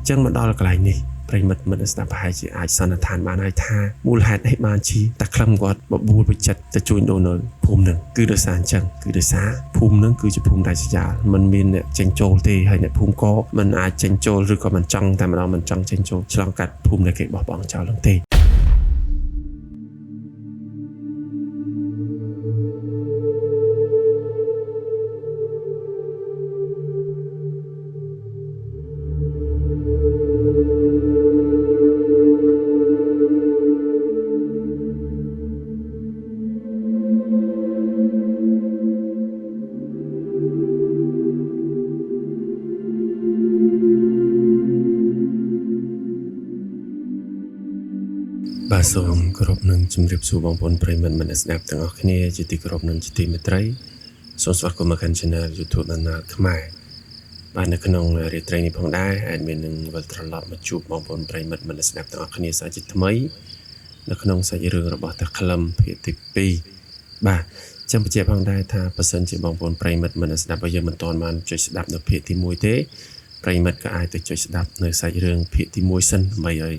ចឹងមកដល់កន្លែងនេះប្រិមិត្តមិនស្ដាប់ប្រហែលជាអាចសន្និដ្ឋានបានហើយថាមូលហេតុអីបានជាតាក្លឹមគាត់បបួលវិចិត្រទៅជួញដូរនៅភូមិនឹងគឺដោយសារអញ្ចឹងគឺដោយសារភូមិនឹងគឺជាភូមិដាច់ស្រយាលមិនមានអ្នកចេញចូលទេហើយអ្នកភូមិក៏មិនអាចចេញចូលឬក៏មិនចង់តែម្ដងមិនចង់ចេញចូលឆ្លងកាត់ភូមិដែលគេបោះបង់ចោលនោះទេបាទសូមគោរពនឹងជម្រាបសួរបងប្អូនប្រិយមិត្តអ្នកស្ដាប់ទាំងអស់គ្នាជាទីគោរពនិងជាទីមេត្រីសូមស្វាគមន៍មកកាន់ Channel YouTube ដំណើរខ្មែរបាទនៅក្នុងរាត្រីនេះផងដែរអាចមាននឹងវិលត្រឡប់មកជួបបងប្អូនប្រិយមិត្តអ្នកស្ដាប់ទាំងអស់គ្នាសាជាថ្មីនៅក្នុងសាច់រឿងរបស់តាក្លឹមភាគទី2បាទចាំបញ្ជាក់ផងដែរថាបើសិនជាបងប្អូនប្រិយមិត្តអ្នកស្ដាប់បើយើងមិនទាន់បានចុចស្ដាប់នៅភាគទី1ទេប្រិយមិត្តក៏អាចទៅចុចស្ដាប់នៅសាច់រឿងភាគទី1សិនដើម្បីឲ្យ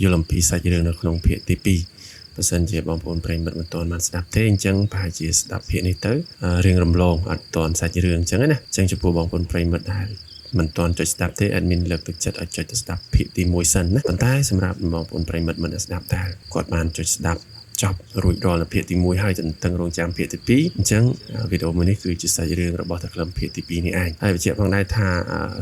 យល់អំពីសាច់រឿងនៅក្នុងភាគទី2បើសិនជាបងប្អូនប្រិយមិត្តមិនទាន់បានស្ដាប់ទេអញ្ចឹងប្រហែលជាស្ដាប់ភាគនេះទៅរៀងរំលងអត់ទាន់សាច់រឿងអញ្ចឹងណាអញ្ចឹងចំពោះបងប្អូនប្រិយមិត្តដែលមិនទាន់ចុចស្ដាប់ទេអេដមីនលើកទឹកចិត្តឲ្យចុចទៅស្ដាប់ភាគទី1សិនណាប៉ុន្តែសម្រាប់បងប្អូនប្រិយមិត្តមិនស្ដាប់តែគាត់បានចុចស្ដាប់ចប់រួចរាល់នៅភាគទី1ហើយតឹងរងចាំភាគទី2អញ្ចឹងវីដេអូមួយនេះគឺជាសាច់រឿងរបស់តាក្លឹមភាគទី2នេះឯងហើយបញ្ជាក់ផងដែរថា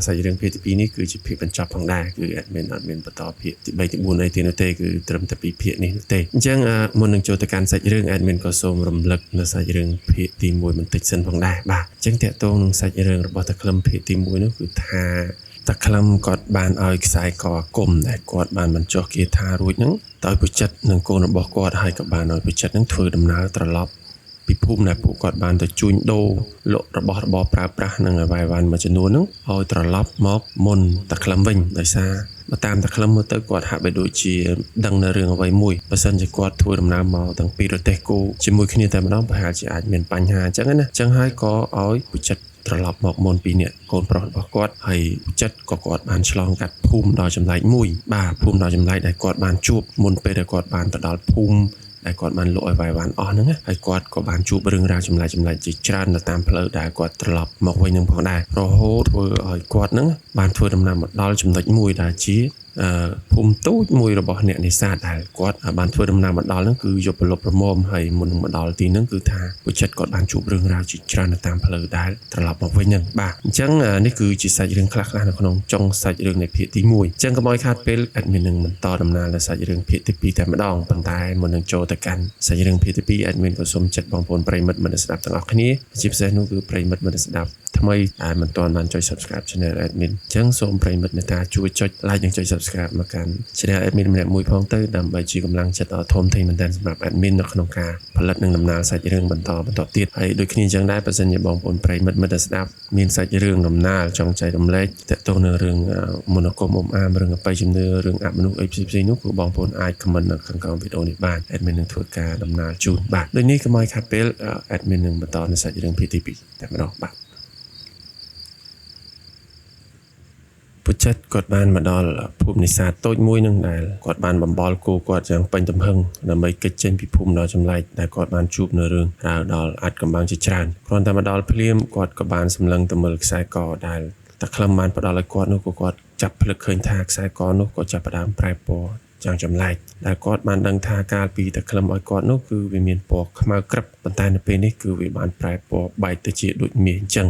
សាច់រឿងភាគទី2នេះគឺជាភាគបញ្ចប់ផងដែរគឺអត់មានបន្តភាគទី3ទី4អីទៀតនោះទេគឺត្រឹមតែ2ភាគនេះនោះទេអញ្ចឹងមុននឹងចូលទៅកាន់សាច់រឿងអេដមីនក៏សូមរំលឹកនៅសាច់រឿងភាគទី1បន្តិចសិនផងដែរបាទអញ្ចឹងតកតងនឹងសាច់រឿងរបស់តាក្លឹមភាគទី1នោះគឺថាតាក្លឹមគាត់បានឲ្យខ្សែកគុំដែលគាត់បានបញ្ចុះគាថារួចហ្នឹងដោយពុចិត្តនឹងកូនរបស់គាត់ហើយក៏បានឲ្យពុចិត្តនឹងធ្វើដំណើរត្រឡប់ពីភូមិដែលពួកគាត់បានទៅជួញដូរលក់របស់របរប្រើប្រាស់និងអ្វីៗមួយចំនួនហ្នឹងឲ្យត្រឡប់មកមុនតាក្លឹមវិញដោយសារបើតាមតាក្លឹមមើលទៅគាត់ហាក់បីដូចជាដឹងនៅរឿងអ្វីមួយបើសិនជាគាត់ធ្វើដំណើរមកទាំងពីរប្រទេសគោជាមួយគ្នាតែម្ដងប្រហែលជាអាចមានបញ្ហាអញ្ចឹងណាអញ្ចឹងហើយក៏ឲ្យពុចិត្តត្រឡប់មកមុនពីអ្នកកូនប្រុសរបស់គាត់ហើយចិត្តក៏គាត់បានឆ្លងកាត់ភូមិដល់ចម្លែកមួយបាទភូមិដល់ចម្លែកដែលគាត់បានជួបមុនពេលដែលគាត់បានទៅដល់ភូមិដែលគាត់បានលក់ឲ្យវាយវ៉ាន់អស់ហ្នឹងហើយគាត់ក៏បានជួបរឿងរ៉ាវចម្លែកជាច្រើននៅតាមផ្លូវដែលគាត់ត្រឡប់មកវិញនឹងផងដែររហូតធ្វើឲ្យគាត់ហ្នឹងបានធ្វើដំណើរមកដល់ចំណុចមួយដែលជាភូមិទូចមួយរបស់អ្នកនេសាទដែលគាត់បានធ្វើដំណើរមកដល់ហ្នឹងគឺយប់ប្រលប់ប្រមមហើយមុននឹងមកដល់ទីហ្នឹងគឺថាពុចិត្តគាត់បានជួបរឿងរ៉ាវជាច្រើននៅតាមផ្លូវដែលត្រឡប់មកវិញហ្នឹងបាទអញ្ចឹងនេះគឺជាសាច់រឿងខ្លះៗនៅក្នុងចុងសាច់រឿងនៃភាគទី1អញ្ចឹងកុំឲ្យខាតពេលអេដមីននឹងបន្តដំណើរលើសាច់រឿងភាគទី2តែម្ដងប៉ុន្តែមុននឹងចូលទៅកាន់សាច់រឿងភាគទី2អេដមីនក៏សូមចិត្តបងប្អូនប្រិយមិត្តមិនស្ដាប់ទាំងអស់គ្នាជាពិសេសនោះគឺប្រិយមិត្តមិនស្ដាប់ថ្មីដែលមិនទាន់បានចុច Subscribe Channel Admin អញ្ចឹងសូមប្រិយមិត្តមេត្តាជួយចុច Like និងចុច Subscribe មកកាន់ Channel Admin ម្នាក់មួយផងទៅដើម្បីជាកម្លាំងចិត្តដ៏ធំធេងមែនទែនសម្រាប់ Admin នៅក្នុងការផលិតនិងដំណើរសាច់រឿងបន្តទៀតហើយដូចគ្នាអញ្ចឹងដែរបើសិនជាបងប្អូនប្រិយមិត្តដែលស្ដាប់មានសាច់រឿងដំណើរចង់ចែករំលែកទាក់ទងនឹងរឿងមន្តអាគមអាមរឿងអបិយជំនឿរឿងអមនុស្សអីផ្សេងៗនោះគឺបងប្អូនអាច comment នៅខាងក្រោមវីដេអូនេះបាន Admin នឹងធ្វើការដំណើរជូនបាទដូចនេះកុំឲ្យខាតពេល Admin នឹងបន្តនៅសាច់រឿងភាគទី2តែម្ដងបាទពុចិត្តគាត់បានមកដល់ភូមិនេសាទតូចមួយនឹងដែលគាត់បានបំបល់គោគាត់យ៉ាងពេញទំហឹងដើម្បីគេចចេញពីភូមិដល់ចម្លែកដែលគាត់បានជួបនៅរឿងរ៉ាវដល់អាចកំបាំងជាច្រើនគ្រាន់តែមកដល់ភ្លាមគាត់ក៏បានសម្លឹងទៅមើលខ្សែកដែលតាក្លឹមបានផ្ដល់ឲ្យគាត់នោះក៏គាត់ចាប់ភ្លឹកឃើញថាខ្សែកនោះក៏ចាប់ផ្ដើមប្រែពណ៌យ៉ាងចម្លែកដែលគាត់បានដឹងថាកាលពីតាក្លឹមឲ្យគាត់នោះគឺវាមានពណ៌ខ្មៅក្រឹបប៉ុន្តែនៅពេលនេះគឺវាបានប្រែពណ៌បែកទៅជាដូចមាសអញ្ចឹង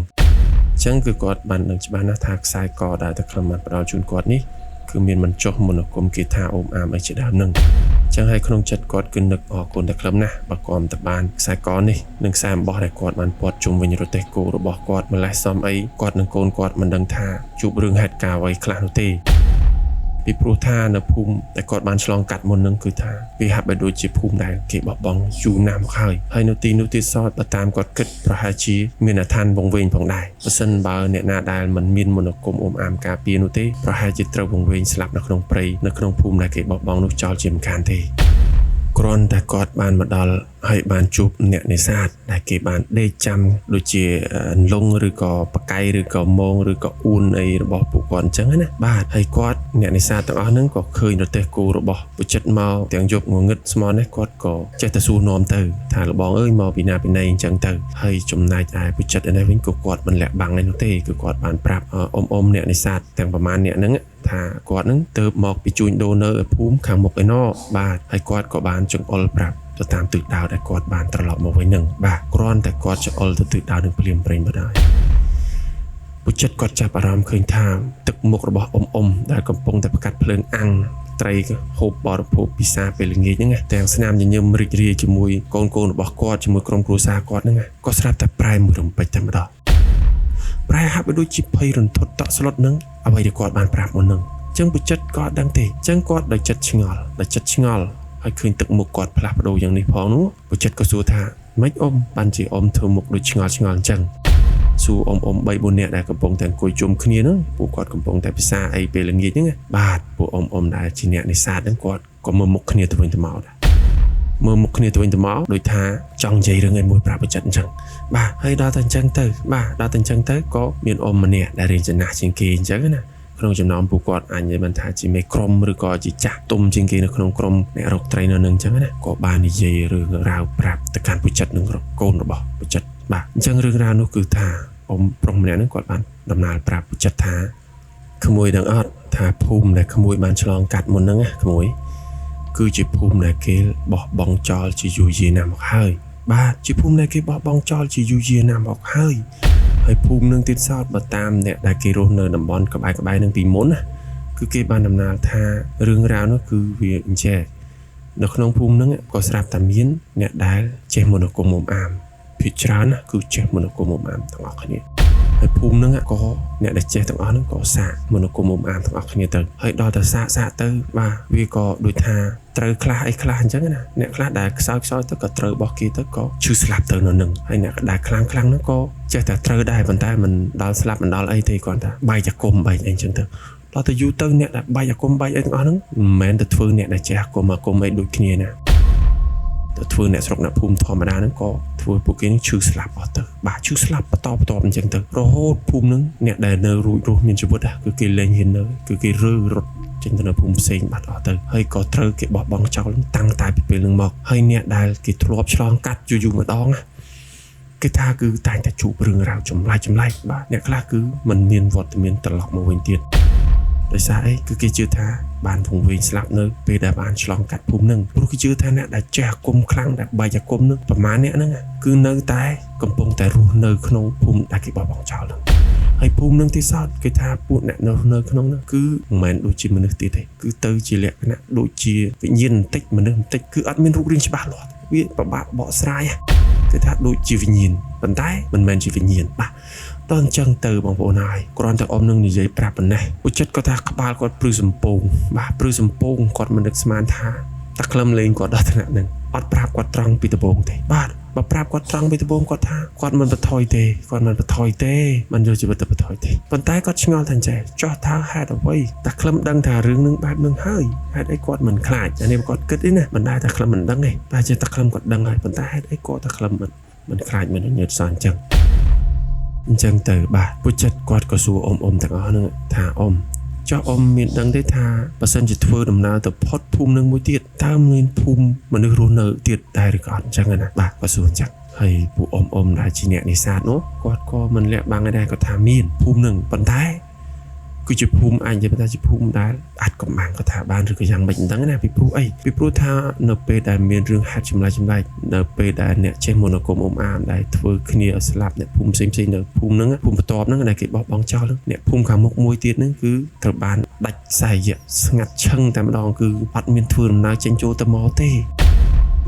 គឺគាត់បានដឹងច្បាស់ណាស់ថាខ្សែកដែលតាក្លឹមបានផ្ដល់ជូនគាត់នេះគឺមានមិនចុះមន្តអាគមគាថាអូមអាមអីជាដើមនឹងអញ្ចឹងហើយក្នុងចិត្តគាត់គឺនឹកអរគុណតាក្លឹមណាស់បើគាត់ទៅបានខ្សែកនេះនិងខ្សែអំបោះដែលគាត់បានពាត់ជុំវិញរទេះគោរបស់គាត់ម្លេះសំអីគាត់និងកូនគាត់មិនដឹងថាជួបរឿងហេតុការណ៍អ្វីខ្លះនោះទេពីព្រោះថានៅភូមិដែលគាត់បានឆ្លងកាត់មុននឹងគឺថាវាហាក់បីដូចជាភូមិដែលគេបោះបង់យូរណាស់មកហើយនៅទីនោះទៀតសោតបើតាមគាត់គិតប្រហែលជាមានអាថ័នវង្វេងផងដែរបើសិនបើអ្នកណាដែលមិនមានមន្តអាគមអូមអាមការពារនោះទេប្រហែលជាត្រូវវង្វេងស្លាប់នៅក្នុងព្រៃនៅក្នុងភូមិដែលគេបោះបង់នោះចោលជាមិនខានទេគ្រាន់តែគាត់បានមកដល់ ហើយបានជួបអ្នកនេសាទដែលគេបានដេកចាំដូចជាលងឬក៏បកៃឬក៏មងឬក៏អ៊ូនអីរបស់ពួកគាត់អញ្ចឹងណាបាទហើយគាត់អ្នកនេសាទទាំងអស់ហ្នឹងក៏ឃើញរទេះគោរបស់ពុជិតមកទាំងយប់ងងឹតស្មោះនេះគាត់ក៏ចេះតែសួរនាំទៅថាលបងអើយមកពីណាពីណីអញ្ចឹងទៅហើយចំណែកឯពុជិតឯនេះវិញក៏គាត់មិនលាក់បាំងឯនោះទេគឺគាត់បានប្រាប់អ៊ំអ្នកនេសាទទាំងប្រមាណអ្នកហ្នឹងថាគាត់នឹងទៅមកពីជួញដូរនៅភូមិខាងមុខឯណោបាទហើយគាត់ក៏បានចង្អុលប្រាប់ទៅតាមទិសដៅដែលគាត់បានត្រឡប់មកវិញនឹងបាទគ្រាន់តែគាត់ចង្អុលទៅទិសដៅនឹងភ្លាមប្រេងបណ្ដោយពុជិតគាត់ចាប់អារម្មណ៍ឃើញថាទឹកមុខរបស់អ៊ំដែលកំពុងតែផ្កាត់ភ្លើងអាំងត្រីហូបបរិភោគពិសាពេលល្ងាចហ្នឹងទាំងស្នាមញញឹមរីករាយជាមួយកូនរបស់គាត់ជាមួយក្រុមគ្រួសារគាត់ហ្នឹងក៏ស្រាប់តែប្រែមួយរំពេចតែម្ដងប្រែហាក់បីដូចជាភ័យរន្ធត់តក់ស្លុតនឹងអ្វីដែលគាត់បានប្រាប់មុននឹងអញ្ចឹងពុជិតក៏អត់ដឹងទេអញ្ចឹងគាត់ដោយចិត្តឆ្ងល់ហើយឃើញទឹកមុខគាត់ផ្លាស់ប្ដូរយ៉ាងនេះផងនោះពុជិតក៏សួរថាម៉េចបានជាធ្វើមុខដូចឆ្ងល់អញ្ចឹងសួរ3 4នាក់ដែលកំពុងតែអង្គុយជុំគ្នាហ្នឹងពួកគាត់កំពុងតែពិសាអីពេលល្ងាចហ្នឹងបាទពួកដែលជាអ្នកនេសាទហ្នឹងគាត់ក៏មើលមុខគ្នាទៅវិញទៅមកដែរមើលមុខគ្នាទៅវិញទៅមកដូចថាចង់និយាយរឿងឯមួយប្រាប់ពុជិតអញ្ចឹងបាទហើយដល់តែអញ្ចឹងទៅក៏មានម្នាក់ដែលរៀនចំណាស់ជាងគេអញ្ចឹងណាក្នុងចំណោមពួកគាត់អាចនិយាយបានថាជាមេក្រុមឬក៏ជាចាស់ទុំជាងគេនៅក្នុងក្រុមអ្នករកត្រីនៅនឹងអញ្ចឹងណាក៏បាននិយាយរឿងរ៉ាវប្រាប់ទៅកាន់ពុជិតនិងកូនរបស់ពុជិតបាទអញ្ចឹងរឿងរ៉ាវនោះគឺថាប្រុសម្នាក់ហ្នឹងគាត់បានដំណើរប្រាប់ពុជិតថាក្មួយដឹងអត់ថាភូមិដែលក្មួយបានឆ្លងកាត់មុនហ្នឹងណាក្មួយគឺជាភូមិដែលគេបោះបង់ចោលជាយូរយារណាស់មកហើយបាទជាភូមិដែលគេបោះបង់ចោលជាយូរយារណាស់មកហើយភូមិនឹងទៀតសោតបើតាមអ្នកដែលគេរស់នៅតំបន់ក្បែរនឹងពីមុនណាគឺគេបានដំណើរថារឿងរ៉ាវនោះគឺវាអញ្ចឹងនៅក្នុងភូមិហ្នឹងក៏ស្រាប់តែមានអ្នកដែលចេះមនោគមមុំអាមភាគច្រើនណាគឺចេះមនោគមមុំអាមទាំងអស់គ្នាហើយភូមិហ្នឹងក៏អ្នកដែលចេះទាំងអស់ហ្នឹងក៏សាកមនោគមមុំអាមទាំងអស់គ្នាទៅហើយដល់តែសាកទៅបាទវាក៏ដូចថាត្រូវខ្លះអីខ្លះអញ្ចឹងណាអ្នកខ្លះដែលខ្សោយទៅក៏ត្រូវរបស់គេទៅក៏ឈឺស្លាប់ទៅនៅនឹងហើយអ្នកដែលខ្លាំងហ្នឹងក៏ចេះតែត្រូវដែរប៉ុន្តែមិនដល់ស្លាប់មិនដល់អីទេគ្រាន់តែបាយចគុំបាយអីអញ្ចឹងទៅដល់ទៅយូរទៅអ្នកដែលបាយអាគុំបាយអីទាំងអស់ហ្នឹងមិនមែនទៅធ្វើអ្នកដែលចេះអាគុំអីដូចគ្នាណាទៅធ្វើអ្នកស្រុកអ្នកភូមិធម្មតាហ្នឹងក៏ធ្វើពួកគេនឹងឈឺស្លាប់អស់ទៅបាទឈឺស្លាប់បន្តអញ្ចឹងទៅរហូតភូមិហ្នឹងអ្នកដែលនៅរួចរស់មានជីវិតគឺគេលែងហ៊ាននៅគឺគេរត់ចេញទៅនៅភូមិផ្សេងបាត់អស់ទៅហើយក៏ត្រូវគេបោះបង់ចោលតាំងតែពីពេលហ្នឹងមកហើយអ្នកដែលគេធ្លាប់ឆ្លងកាត់យូរម្ដងគេថាគឺតែងតែជួបរឿងរ៉ាវចម្លែកបាទអ្នកខ្លះគឺមិនមានវត្តមានត្រឡប់មកវិញទៀតដោយសារអីគឺគេជឿថាបានពងវែងស្លាប់នៅពេលដែលបានឆ្លងកាត់ភូមិហ្នឹងព្រោះគេជឿថាអ្នកដែលចេះអាគមខ្លាំងដែលបាយអាគមហ្នឹងប្រមាណអ្នកហ្នឹងគឺនៅតែកំពុងតែរស់នៅក្នុងភូមិដែលគេបោះបង់ចោលហ្នឹងហើយភូមិនឹងទីសោតគេថាពួកអ្នកនៅក្នុងនោះគឺមិនមែនដូចជាមនុស្សទៀតទេគឺទៅជាលក្ខណៈដូចជាវិញ្ញាណបន្តិចមនុស្សបន្តិចគឺអត់មានរូបរាងច្បាស់លាស់វាពិបាកបកស្រាយគេថាដូចជាវិញ្ញាណប៉ុន្តែមិនមែនជាវិញ្ញាណបាទតោះអញ្ចឹងទៅបងប្អូនហើយគ្រាន់តែនឹងនិយាយប្រាប់ប៉ុណ្ណេះពុជិតគាត់ថាក្បាលគាត់ព្រឺសំពងបាទព្រឺសំពងគាត់មិននឹកស្មានថាតាក្លឹមលេងគាត់ដល់ថ្នាក់ហ្នឹងអត់ប្រាប់គាត់ត្រង់ពីដំបូងទេបាទបើប្រាប់គាត់ត្រង់ពីដំបូងគាត់ថាគាត់មិនបន្ថយទេមិនយកជីវិតទៅបន្ថយទេប៉ុន្តែគាត់ឆ្ងល់ថាចេះចោះថាហេតុអ្វីតាក្លឹមដឹងថារឿងនឹងបែបនឹងហើយហេតុអីគាត់មិនខ្លាចអានេះគាត់គិតទេណាមិនដែរតាក្លឹមមិនដឹងទេតែជាតាក្លឹមគាត់ដឹងហើយប៉ុន្តែហេតុអីគាត់តាក្លឹមមិនខ្លាចមិនញើសសោះអញ្ចឹងទៅបាទពុជិតគាត់ក៏សួរទាំងអស់ហ្នឹងថាចុះមានដឹងទេថាបើសិនជាធ្វើដំណើរទៅផុតភូមិនឹងមួយទៀតតើមានភូមិមនុស្សរស់នៅទៀតដែរឬក៏អត់អញ្ចឹងណាបាទក៏សួរអញ្ចឹងហើយពួកដែលជាអ្នកនេសាទនោះគាត់ក៏មិនលាក់បាំងដែរគាត់ថាមានភូមិនឹងប៉ុន្តែគឺជាភូមិអាចនិយាយថាជាភូមិដែលអាចកំបាំងគាត់ថាបានឬក៏យ៉ាងម៉េចអញ្ចឹងណាពីព្រោះថានៅពេលដែលមានរឿងហេតុចម្លែកនៅពេលដែលអ្នកចេះមនោគមអាមដែលធ្វើគ្នាឲ្យស្លាប់អ្នកភូមិផ្សេងនៅភូមិហ្នឹងភូមិបន្ទាប់ហ្នឹងដែលគេបោះបង់ចោលអ្នកភូមិខាងមុខមួយទៀតហ្នឹងគឺត្រូវបានដាច់ខ្សែរយៈស្ងាត់ឈឹងតែម្ដងគឺអត់មានធ្វើដំណើរចេញចូលទៅមកទេ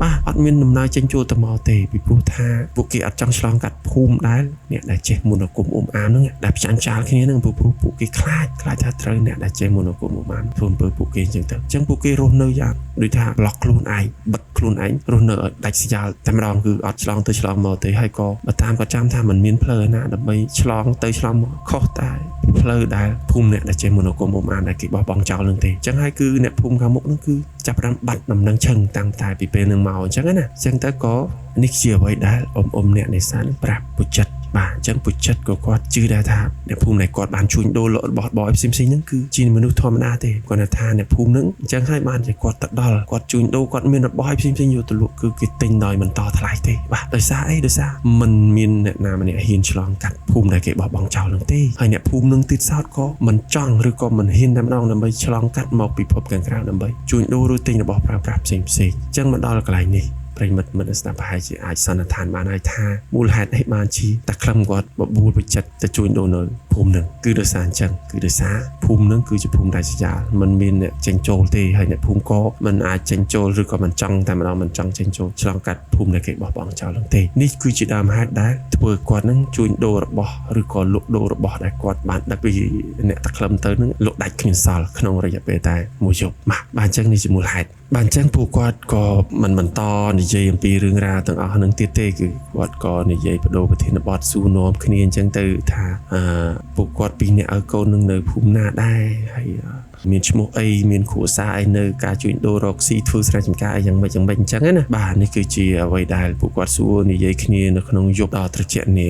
បាទអត់មានដំណើរចេញចូលទៅមកទេពីព្រោះថាពួកគេអត់ចង់ឆ្លងកាត់ភូមិដែលអ្នកដែលចេះមនោគមអាមហ្នឹងដែលផ្ចាញ់ចាលគ្នាហ្នឹងព្រោះពួកគេខ្លាចថាត្រូវអ្នកដែលចេះមនោគមអាមធ្វើអំពើពួកគេអញ្ចឹងទៅអញ្ចឹងពួកគេរស់នៅយ៉ាងដូចថាប្លុកខ្លួនឯងបិទខ្លួនឯងរស់នៅឲ្យដាច់ស្យាលតែម្ដងគឺអត់ឆ្លងទៅឆ្លងមកទេហើយក៏បើតាមក៏ចាំថាมันមានផ្លូវណាដើម្បីឆ្លងទៅឆ្លងមកខុសតែ ផ្លូវដែលភូមិអ្នកដែលចេះមនោគមមុំអានដែលគេបោះបង់ចោលនឹងទេអញ្ចឹងហើយគឺអ្នកភូមិខាងមុខនឹងគឺចាប់ផ្ដើមបាត់ដំណឹងឈឹងតាំងតែពីពេលនឹងមកអញ្ចឹងណាអញ្ចឹងទៅក៏នេះជាអ្វីដែលអ៊ំអ្នកនេសាទនឹងប្រាប់ពុចិត្តបាទអញ្ចឹងពុចិត្តក៏គាត់ជឿដែរថាអ្នកភូមិដែលគាត់បានជួញដូររបស់បោផ្សេងៗហ្នឹងគឺជាមនុស្សធម្មតាទេគាត់ថាអ្នកភូមិហ្នឹងអញ្ចឹងហើយបានជាគាត់ទៅដល់គាត់ជួញដូរគាត់មានរបស់ផ្សេងៗយកទៅលក់គឺគេទិញដោយមិនតថ្លៃទេបាទដោយសារអីដោយសារមិនមានអ្នកណាម្នាក់ហ៊ានឆ្លងកាត់ភូមិដែលគេបោះបង់ចោលហ្នឹងទេហើយអ្នកភូមិហ្នឹងទៀតសោតក៏មិនចង់ឬក៏មិនហ៊ានតែម្ដងដើម្បីឆ្លងកាត់មកពិភពខាងក្រៅដើម្បីជួញដូរឬទិញរបស់ប្រើប្រាស់ផ្សេងៗអញ្ចឹងមកដល់កន្លែងនេះប្រិមិត្តមិនស្ដាប់ប្រហែលជាអាចសន្និដ្ឋានបានហើយថាមូលហេតុអីបានជាតាក្លឹមគាត់បបួលវិចិត្រទៅជួញដូរនៅភូមិនឹងគឺដោយសារអញ្ចឹងគឺដោយសារភូមិនឹងគឺជាភូមិដាច់ស្រយាលមិនមានអ្នកចេញចូលទេហើយអ្នកភូមិក៏មិនអាចចេញចូលឬក៏មិនចង់តែម្ដងមិនចង់ចេញចូលឆ្លងកាត់ភូមិដែលគេបោះបង់ចោលនឹងទេនេះគឺជាដើមហេតុដែលធ្វើគាត់នឹងជួញដូររបស់ឬក៏លក់ដូររបស់ដែលគាត់បានដឹកពីអ្នកតាក្លឹមទៅនឹងលក់ដាច់គ្មានសល់ក្នុងរយៈពេលតែមួយយប់បាទអញ្ចឹងនេះជាមូលហេតុបានអញ្ចឹងពួកគាត់ក៏មិនបន្តនិយាយអំពីរឿងរ៉ាវទាំងអស់នឹងទៀតទេគឺគាត់ក៏និយាយបដូរប្រធានបទសួរនាំគ្នាអញ្ចឹងទៅថាពួកគាត់ពីរនាក់ឲ្យកូននឹងនៅភូមិណាដែរហើយមានឈ្មោះអីមានគ្រួសារអីនៅការជួញដូររកស៊ីធ្វើស្រែចម្ការអីយ៉ាងម៉េចអញ្ចឹងណាបាទនេះគឺជាអ្វីដែលពួកគាត់សួរនិយាយគ្នានៅក្នុងយប់ដ៏ត្រជាក់នា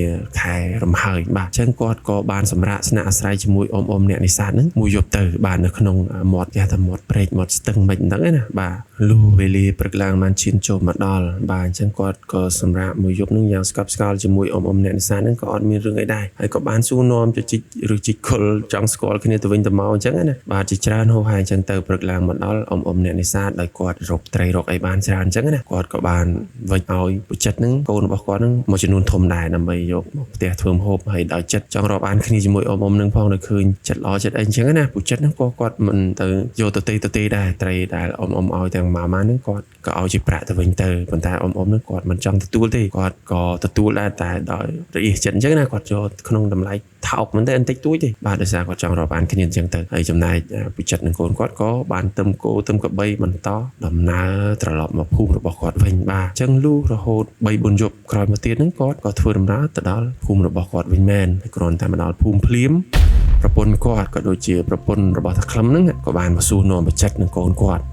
ខែរំហើយបាទអញ្ចឹងគាត់ក៏បានសម្រាប់ស្នាក់អាស្រ័យជាមួយអ៊ំអ្នកនេសាទហ្នឹងមួយយប់ទៅបាទនៅក្នុងមាត់គេថាមាត់ព្រែកមាត់ស្ទឹងមិនហ្នឹងណាបាទលុះវេលាព្រឹកឡើងបានឈានចូលមកដល់បាទអញ្ចឹងគាត់ក៏សម្រាប់មួយយប់ហ្នឹងយ៉ាងស្កប់ស្កល់ជាមួយអ៊ំអ្នកនេសាទហ្នឹងក៏អត់មានរឿងអីដែរហើយក៏បានសួរនាំជិះឬជីកខុលចង់ស្គាល់គ្នាទៅវិញទៅមកអញ្ចឹងណាបាទជាច្រើនហូរហើយអញ្ចឹងទៅព្រឹកឡើងមកដល់អ៊ំអ្នកនេសាទដោយគាត់រកត្រីរកអីបានច្រើនអញ្ចឹងណាគាត់ក៏បានវិចឲ្យពុចិត្តហ្នឹងកូនរបស់គាត់ហ្នឹងមួយចំនួនធំដែរដើម្បីយកមកផ្ទះធ្វើម្ហូបហើយដោយចិត្តចង់រាប់អានគ្នាជាមួយអ៊ំហ្នឹងផងនៅឃើញចិត្តល្អចិត្តអីអញ្ចឹងណាពុចិត្តហ្នឹងក៏គាត់មិនទៅយកទៅទេដែរត្រីដែលអ៊ំឲ្យទាំងម៉ាម៉ាហ្នឹងគាត់ក៏ឲ្យជាប្រាក់ទៅវិញទៅប៉ុន្តែអ៊ំហ្នឹងគាត់មិនចង់ទទួលទេគាត់ក៏ទទួលដែរតែដោយរអៀសចិត្តអញ្ចឹងណាគាត់យកក្នុងតម្លៃថោកមិនតែបន្តិចតួចទេបាទដោយសារគាត់ចង់រាប់អានគ្នាអញ្ចឹងទៅហើយចំណែកពុចិត្តនិងកូនគាត់ក៏បានទឹមគោទឹមកបីបន្តដំណើរត្រឡប់មកភូមិរបស់គាត់វិញបាទអញ្ចឹងលុះរហូត3-4យប់ក្រោយមកទៀតហ្នឹងគាត់ក៏ធ្វើដំណើរទៅដល់ភូមិរបស់គាត់វិញមែនហើយគ្រាន់តែមកដល់ភូមិភ្លាមប្រពន្ធគាត់ក៏ដូចជាប្រពន្ធរបស់តាក្លឹមហ្នឹងក៏បានមកសួរនាំពុចិត្តនិងកូនគាត់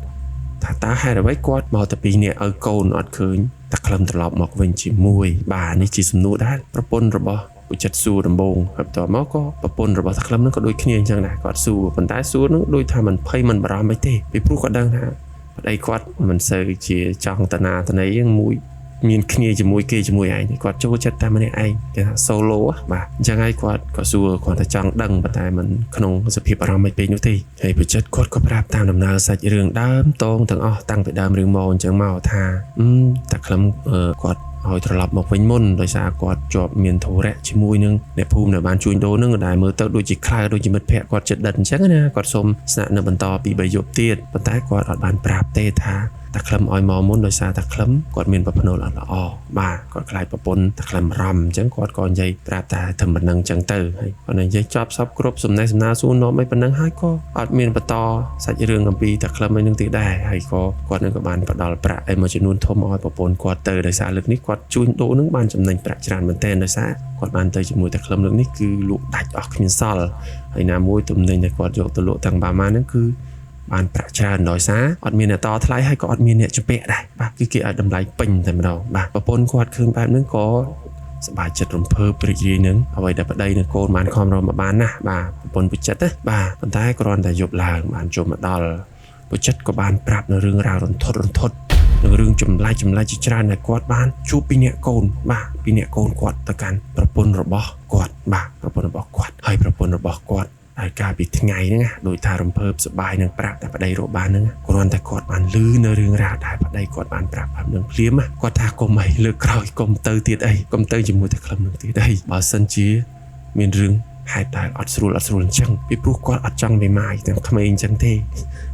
ថាតើហេតុអ្វីគាត់មកតែពីរនាក់ឲ្យកូនអត់ឃើញតាក្លឹមត្រឡប់មកវិញជាមួយបាទនេះជាសំណួរដែលប្រពន្ធរបស់ពុចិត្តសួរដំបូងហើយបន្ទាប់មកក៏ប្រពន្ធរបស់តាក្លឹមហ្នឹងក៏ដូចគ្នាអញ្ចឹងដែរគាត់សួរប៉ុន្តែសួរហ្នឹងដូចថាមិនភ័យមិនបារម្ភអីទេពីព្រោះគាត់ដឹងថាប្តីគាត់មិនសូវជាចង់តាណាតន័យមួយមានគ្នាជាមួយគេជាមួយឯងគាត់ចូលចិត្តតែម្នាក់ឯងគេថា solo បាទអញ្ចឹងហើយគាត់ក៏សួរគាត់តែចង់ដឹងប៉ុន្តែមិនក្នុងសភាពអារម្មណ៍មិនពេកនោះទេហើយពុចិត្តគាត់ក៏ប្រាប់តាមដំណើរសាច់រឿងដើមតងទាំងអស់តាំងពីដើមរឿងមកអញ្ចឹងមកថាតាក្លឹមគាត់ឲ្យត្រឡប់មកវិញមុនដោយសារគាត់ជាប់មានធុរៈជាមួយនឹងអ្នកភូមិដែលបានជួញដូរនឹងដែលមើលទៅដូចជាខ្លាចដូចជាមិត្តភក្តិគាត់ចិត្តដិតអញ្ចឹងណាគាត់សុំស្នាក់នៅបន្តពី3យប់ទៀតប៉ុន្តែគាត់អត់បានប្រាប់ទេថាតាក្លឹមឲ្យមកមុនដោយសារតាក្លឹមគាត់មានប្រពន្ធអត់ល្អបាទគាត់ខ្លាចប្រពន្ធតាក្លឹមរំអញ្ចឹងគាត់ក៏និយាយប្រាប់តែតែប៉ុណ្្នឹងអញ្ចឹងទៅហើយគាត់និយាយចប់សពគ្រប់សំណេះសំណាលសួរនាំអីប៉ុណ្្នឹងហើយក៏អត់មានបន្តសាច់រឿងអំពីតាក្លឹមអីនឹងទៀតដែរហើយក៏គាត់នឹងក៏បានផ្ដល់ប្រាក់ឲ្យមួយចំនួនធំឲ្យប្រពន្ធគាត់ទៅដោយសារលើកនេះគាត់ជួញដូរនឹងបានចំណេញប្រាក់ច្រើនមែនទែនដោយសារគាត់បានទៅជាមួយតាក្លឹមលើកនេះគឺលក់ដាច់អស់គ្មានសល់ហើយណាមួយទំនិញដែលគាត់យកទៅលក់ទាំងបាម៉ាហ្នឹងគឺបានប្រាក់ច្រើនដោយសារអត់មានអ្នកតថ្លៃហើយក៏អត់មានអ្នកជំពាក់ដែរបាទគឺគេឲ្យតម្លៃពេញតែម្ដងបាទប្រពន្ធគាត់ឃើញបែបហ្នឹងក៏សប្បាយចិត្តរំភើបរីករាយនឹងអ្វីដែលប្តីនិងកូនបានខំរំមកបានណាបាទប្រពន្ធពុចិត្តណាបាទប៉ុន្តែគ្រាន់តែយប់ឡើងបានចូលមកដល់ពុចិត្តក៏បានប្រាប់នៅរឿងរ៉ាវរន្ធត់នឹងរឿងចម្លែកជាច្រើនដែលគាត់បានជួបពីអ្នកកូនបាទពីអ្នកកូនគាត់ទៅកាន់ប្រពន្ធរបស់គាត់បាទប្រពន្ធរបស់គាត់ហើយប្រពន្ធរបស់គាត់ហើយកាលពីថ្ងៃហ្នឹងដោយថារំភើបសប្បាយនឹងប្រាប់តែប្តីរកបានហ្នឹងគ្រាន់តែគាត់បានលឺនៅរឿងរ៉ាវដែលប្តីគាត់បានប្រាប់នឹងភ្លាមគាត់ថាកុំអីលើកក្រោយកុំទៅទៀតអីកុំទៅជាមួយតែក្លឹមនឹងទៀតអីបើសិនជាមានរឿងហេតុដែលអត់ស្រួលអញ្ចឹងពីព្រោះគាត់អត់ចង់មេម៉ាយទាំងក្មេងអញ្ចឹងទេ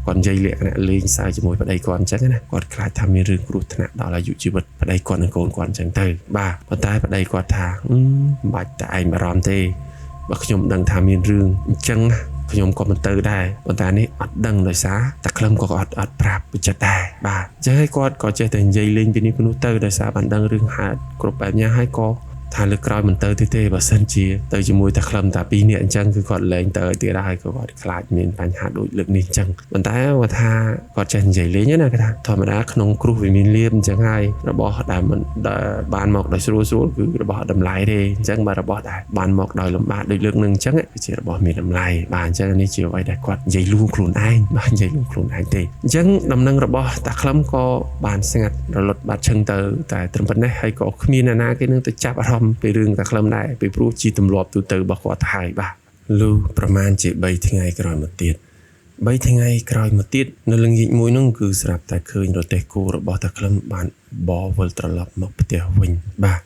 គាត់និយាយលក្ខណៈលេងសើចជាមួយប្តីគាត់អញ្ចឹងណាគាត់ខ្លាចថាមានរឿងគ្រោះថ្នាក់ដល់អាយុជីវិតប្តីគាត់និងកូនគាត់អញ្ចឹងទៅបាទប៉ុន្តែប្តីគាត់ថាមិនបាច់តែឯងបារម្ភទេបើខ្ញុំដឹងថាមានរឿងអញ្ចឹងខ្ញុំក៏មិនទៅដែរប៉ុន្តែនេះអត់ដឹងដោយសារតាក្លឹមក៏អត់ប្រាប់ពុចិត្តដែរបាទអញ្ចឹងហើយគាត់ក៏ចេះតែនិយាយលេងពីនេះពីនោះទៅដោយសារបានដឹងរឿងហេតុគ្រប់បែបយ៉ាងហើយក៏ ថាលើក្រោយមិនទៅទេបើសិនជាទៅជាមួយតែក្លឹមតែ2នាក់អញ្ចឹងគឺគាត់លែងទៅទៀតហើយគាត់ខ្លាចមានបញ្ហាដូចលើកនេះអញ្ចឹងប៉ុន្តែគាត់ថាគាត់ចេះនិយាយលេងណាគាត់ថាធម្មតាក្នុងគ្រោះវាមានលៀបអញ្ចឹងហើយរបស់ដែលមិនបានមកដោយស្រួលគឺរបស់តម្លៃទេអញ្ចឹងបើរបស់ដែលបានមកដោយលំបាកដូចលើកនឹងអញ្ចឹងគឺជារបស់មានតម្លៃបាទអញ្ចឹងនេះជាអ្វីដែលគាត់និយាយលួងខ្លួនឯងបាទនិយាយលួងខ្លួនឯងទេអញ្ចឹងដំណឹងរបស់តាក្លឹមក៏បានស្ងាត់រលត់បាត់ឈឹងទៅតែត្រឹមប៉ុណ្ណេះហើយក៏គ្មានអ្នកណាគេនឹងទៅចាប់អារម្មណ៍ពីរឿងតាក្លឹមដែរពីព្រោះជាទម្លាប់ទូទៅរបស់គាត់ទៅហើយបាទលុះប្រហែលជា3ថ្ងៃក្រោយមកទៀត3ថ្ងៃក្រោយមកទៀតនៅល្ងាចមួយនោះគឺស្រាប់តែឃើញរទេះគោរបស់តាក្លឹមបានបរវិលត្រឡប់មកផ្ទះវិញបាទ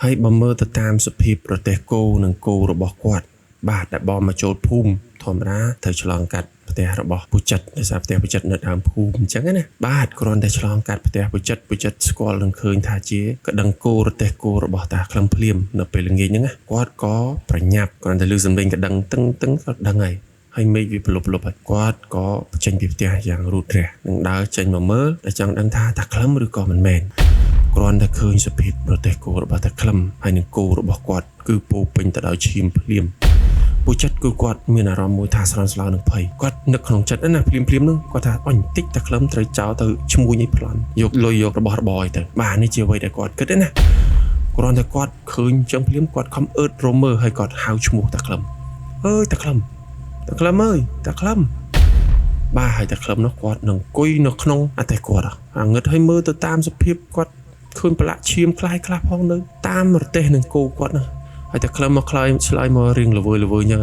ហើយបើមើលទៅតាមសភាពរទេះគោនិងគោរបស់គាត់បាទដែលបរមកចូលភូមិធម្មតាត្រូវឆ្លងកាត់ផ្ទះរបស់ពូចិត្តដោយសារផ្ទះពូចិត្តនៅដើមភូមិអញ្ចឹងណាបាទគ្រាន់តែឆ្លងកាត់ផ្ទះពូចិត្តស្គាល់នឹងឃើញថាជាក្តឹងគោរទេះគោរបស់តាក្លឹមភ្លាមនៅពេលល្ងាចហ្នឹងណាគាត់ក៏ប្រញាប់គ្រាន់តែឮសំឡេងក្តឹងតឹងគាត់ដឹងហើយមេឃវាប្រលប់ហើយគាត់ក៏ចេញពីផ្ទះយ៉ាងរੂតរះនឹងដើរចេញមកមើលតែចង់ដឹងថាតាក្លឹមឬក៏មិនមែនគ្រាន់តែឃើញសភាពរទេះគោរបស់តាក្លឹមហើយនឹងគោរបស់គាត់គឺពោពេញទៅដោយឈាមភ្លាមពូចិត្តគឺគាត់មានអារម្មណ៍មួយថាស្រន់ស្លោនឹងភ័យគាត់នឹកក្នុងចិត្តណាភ្លាមហ្នឹងគាត់ថាអញតិចតាក្លឹមត្រូវចោលទៅឈ្មោះនេះប្លន់យកលុយយករបស់របរឲ្យទៅបាទនេះជាអ្វីដែលគាត់គិតណាគ្រាន់តែគាត់ឃើញចឹងភ្លាមគាត់ខំអឺតរមើហើយគាត់ហៅឈ្មោះតាក្លឹមអើយតាក្លឹមអើយតាក្លឹមបាទហើយតាក្លឹមនោះគាត់នឹងអង្គុយនៅក្នុងអតិគាត់អាងឹតឲ្យមើលទៅតាមសភាពគាត់ឃើញប្រឡាក់ឈាមคล้ายខ្លះផងនៅតាមរទេះនឹងគោគាត់នោះហើយតាក្លឹមមកខ្លាយឆ្លើយមករៀងល្វើអញ្ចឹង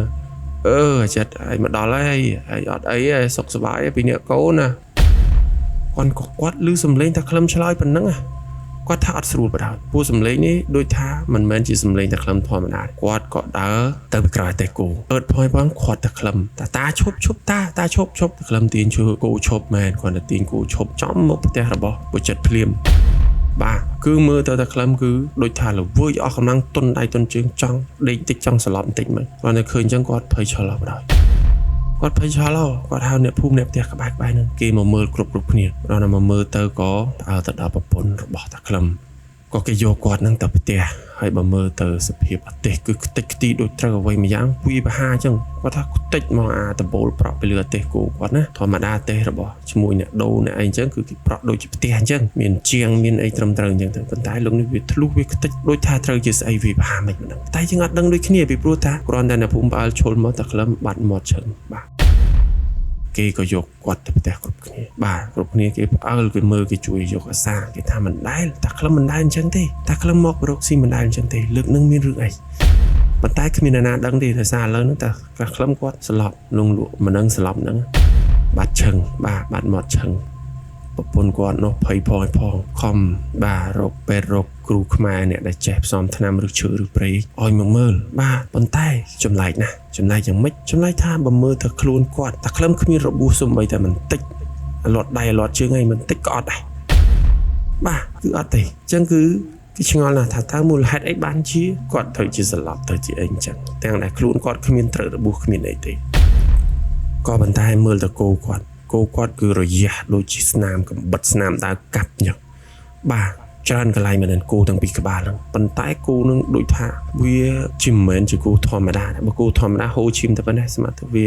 អាចិតឲ្យមកដល់ហើយអត់អីទេសុខសប្បាយពីអ្នកកូនណាគាត់ឮសំឡេងតាក្លឹមឆ្លើយប៉ុណ្ណឹងគាត់ថាអត់ស្រួលបណ្ដោយពូសំឡេងនេះដូចថាមិនមែនជាសំឡេងតាក្លឹមធម្មតាគាត់ក៏ដើរទៅពីក្រោយតែគោអឺតផយផងខាត់តាក្លឹមតាឈប់តាឈប់តាក្លឹមទាញជួយគោឈប់មែនគាត់ទៅទាញគោឈប់ចំមុខផ្ទះរបស់ពូចិត្តភ្លាមបាទគឺមើលទៅតាក្លឹមគឺដូចថាល្វើយអស់កម្លាំងទុនដៃទុនជើងចង់ដេកតិចចង់ស្លាប់បន្តិចមកគាត់នៅឃើញអញ្ចឹងគាត់ភ័យឆ្លប់ដល់គាត់ភ័យឆ្លប់គាត់ហៅអ្នកភូមិអ្នកផ្ទះក្បែរហ្នឹងគេមកមើលគ្រប់គ្នាដល់មកមើលទៅក៏ផ្អើលទៅដល់ប្រពន្ធរបស់តាក្លឹមក៏គេយកគាត់ហ្នឹងទៅផ្ទះហើយបើមើលទៅសភាពអទេសគឺខ្ទេចខ្ទីដូចត្រូវអ្វីមួយយ៉ាងវាបហាអញ្ចឹងគាត់ថាខ្ទេចមកអាដបូលប្រក់ពីលើអទេសគោគាត់ណាធម្មតាអទេសរបស់ឈ្មោះអ្នកដូរអ្នកអីអញ្ចឹងគឺគេប្រក់ដូចជាផ្ទះអញ្ចឹងមានជាងមានអីត្រឹមត្រូវអញ្ចឹងទៅប៉ុន្តែលោកនេះវាធ្លុះវាខ្ទេចដូចថាត្រូវជាស្អីវាបហាមិនដឹងតែយើងអត់ដឹងដូចគ្នាពីព្រោះថាគ្រាន់តែអ្នកភូមិផ្អើលឈុលមកតាក្លឹមបាត់មាត់ឈឹងបាទគេក៏យកគាត់ទៅផ្ទះគ្រប់គ្នាបាទគ្រប់គ្នាគេផ្អើលគេមើលគេជួយយកអាសាគេថាមិនដែលតាក្លឹមមិនដែលអញ្ចឹងទេតាក្លឹមមករកស៊ីមិនដែលអញ្ចឹងទេលើកនឹងមានរឿងអីប៉ុន្តែគ្មានអ្នកណាដឹងទេដោយសារឥឡូវហ្នឹងតាក្លឹមគាត់ស្លាប់លងលក់មិនដឹងស្លាប់ហ្នឹងបាត់ឈឹងបាទបាត់មាត់ឈឹងប្រពន្ធគាត់នោះភ័យផងខំបាទរកពេទ្យរកគ្រូខ្មែរអ្នកដែលចេះផ្សំថ្នាំឬឈើឬព្រៃឲ្យមកមើលបាទប៉ុន្តែចម្លែកណាស់ចម្លែកយ៉ាងម៉េចចម្លែកថាបើមើលទៅខ្លួនគាត់តាក្លឹមគ្មានរបួសសូម្បីតែបន្តិចលាត់ដៃលាត់ជើងអីបន្តិចក៏អត់ដែរបាទគឺអត់ទេអញ្ចឹងគឺគេឆ្ងល់ណាស់ថាតើមូលហេតុអីបានជាគាត់ត្រូវជាស្លាប់ទៅជាអីអញ្ចឹងទាំងដែលខ្លួនគាត់គ្មានត្រូវរបួសគ្មានអីទេក៏ប៉ុន្តែមើលទៅគោគាត់គឺរយះដូចជាស្នាមកំបិតស្នាមដាវកាប់អញ្ចឹងបាទច្រើនកន្លែងមែនគោទាំងពីរក្បាលហ្នឹងប៉ុន្តែគោនឹងដូចថាវាជាមិនមែនជាគោធម្មតាបើគោធម្មតាហូរឈាមតែប៉ុណ្ណេះស្មាត់ទៅវា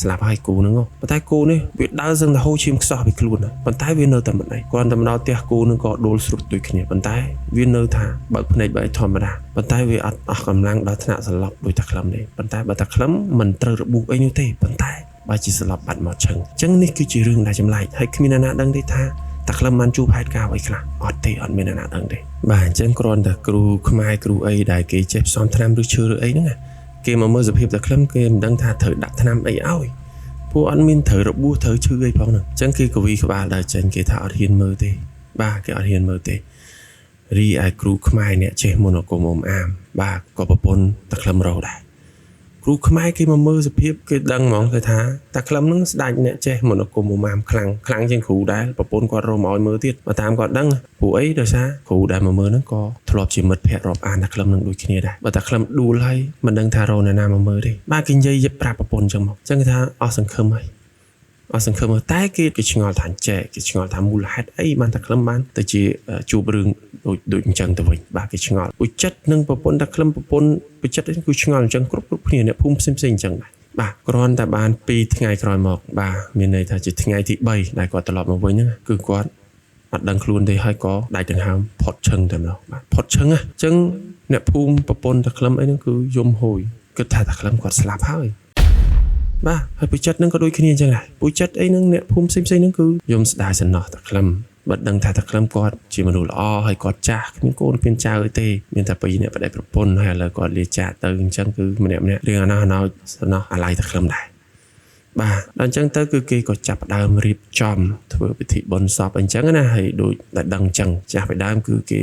ស្លាប់ហើយគោហ្នឹងប៉ុន្តែគោនេះវាដើរសឹងតែហូរឈាមខ្សោះពីខ្លួនប៉ុន្តែវានៅតែមិនអីគ្រាន់តែមកដល់ផ្ទះគោនឹងក៏ដួលស្រុតដូចគ្នាប៉ុន្តែវានៅថាបើកភ្នែកបើធម្មតាប៉ុន្តែវាអត់អស់កម្លាំងដល់ថ្នាក់ស្លាប់ដូចតាក្លឹមទេប៉ុន្តែបើតាក្លឹមមិនត្រូវរបួសអីនោះទេប៉ុន្តែបើជាស្លាប់បាត់មកឈឹងអញ្ចឹងនេះគឺជារឿងដែលចម្លែកហើយគ្មានអ្នកណាដឹងទេថាតាក្លឹមបានជួបហេតុការណ៍អ្វីខ្លះអត់ទេអត់មានអ្នកណាដឹងទេបាទអញ្ចឹងគ្រាន់តែគ្រូខ្មែរគ្រូអីដែលគេចេះផ្សំថ្នាំឬឈើឬអីហ្នឹងគេមកមើលសភាពតាក្លឹមគេមិនដឹងថាត្រូវដាក់ថ្នាំអីឲ្យពួកអត់មានត្រូវរបួសត្រូវឈឺអីផងហ្នឹងអញ្ចឹងគេកវីក្បាលដើរចេញគេថាអត់ហ៊ានមើលទេបាទគេអត់ហ៊ានមើលទេរីឯគ្រូខ្មែរអ្នកចេះមន្តអាគមអាមបាទក៏ប្រពន្ធតាក្លឹមរោដែរគ្រូខ្មែរគេមកមើលសភាពគេដឹងហ្មងគេថាតាក្លឹមហ្នឹងស្ដេចអ្នកចេះមន្តអាគមអាមខ្លាំងជាងគ្រូដែរប្រពន្ធគាត់រកមកឲ្យមើលទៀតបើតាមគាត់ដឹងព្រោះអីដោយសារគ្រូដែលមកមើលហ្នឹងក៏ធ្លាប់ជាមិត្តភក្តិរាប់អានតាក្លឹមហ្នឹងដូចគ្នាដែរបើតាក្លឹមដួលហើយមិនដឹងថារកអ្នកណាមកមើលទេបាទគេនិយាយប្រាប់ប្រពន្ធអញ្ចឹងមកអញ្ចឹងគេថាអស់សង្ឃឹមហើយ អត់សង្ឃឹមតែគេឆ្ងល់ថាចែកគេឆ្ងល់ថាមូលហេតុអីបានតែខ្លឹមបានទៅជាជួបរឿងដូចអញ្ចឹងទៅវិញបាទគេឆ្ងល់ពុចិត្តនិងប្រពន្ធតែខ្លឹមប្រពន្ធពុចិត្តគឺឆ្ងល់អញ្ចឹងគ្រប់គ្នាអ្នកភូមិផ្សេងអញ្ចឹងដែរបាទគ្រាន់តែបាន2ថ្ងៃក្រោយមកបាទមានន័យថាជាថ្ងៃទី3ដែលគាត់ត្រឡប់មកវិញហ្នឹងគឺគាត់អត់ដឹងខ្លួនទេហើយក៏ដៃដង្ហើមផុតឈឹងតែម្ដងបាទផុតឈឹងអញ្ចឹងអ្នកភូមិប្រពន្ធតែខ្លឹមអីហ្នឹងគឺយំហួយគិតថាតែខ្លឹមគាត់ស្លាប់ហើយបាទហើយពុចិត្តនឹងក៏ដូចគ្នាអញ្ចឹងដែរពុចិត្តអីនឹងអ្នកភូមិផ្សេងហ្នឹងគឺយំស្ដាយសំណោះតែខ្លឹមបើដឹងថាតែខ្លឹមគាត់ជាមនុស្សល្អហើយគាត់ចាស់គ្មានកូនគ្មានចៅអីទេមានតែពីរអ្នកប្តីប្រពន្ធហើយឥឡូវគាត់លាចាកទៅអញ្ចឹងគឺម្នាក់រឿងអាណោចសំណោះអាឡ័យតែខ្លឹមដែរបាទដល់អញ្ចឹងទៅគឺគេក៏ចាប់ផ្ដើមរៀបចំធ្វើពិធីបុណ្យសពអញ្ចឹងណាហើយដូចតែដឹងអញ្ចឹងចាស់ពីដើមគឺគេ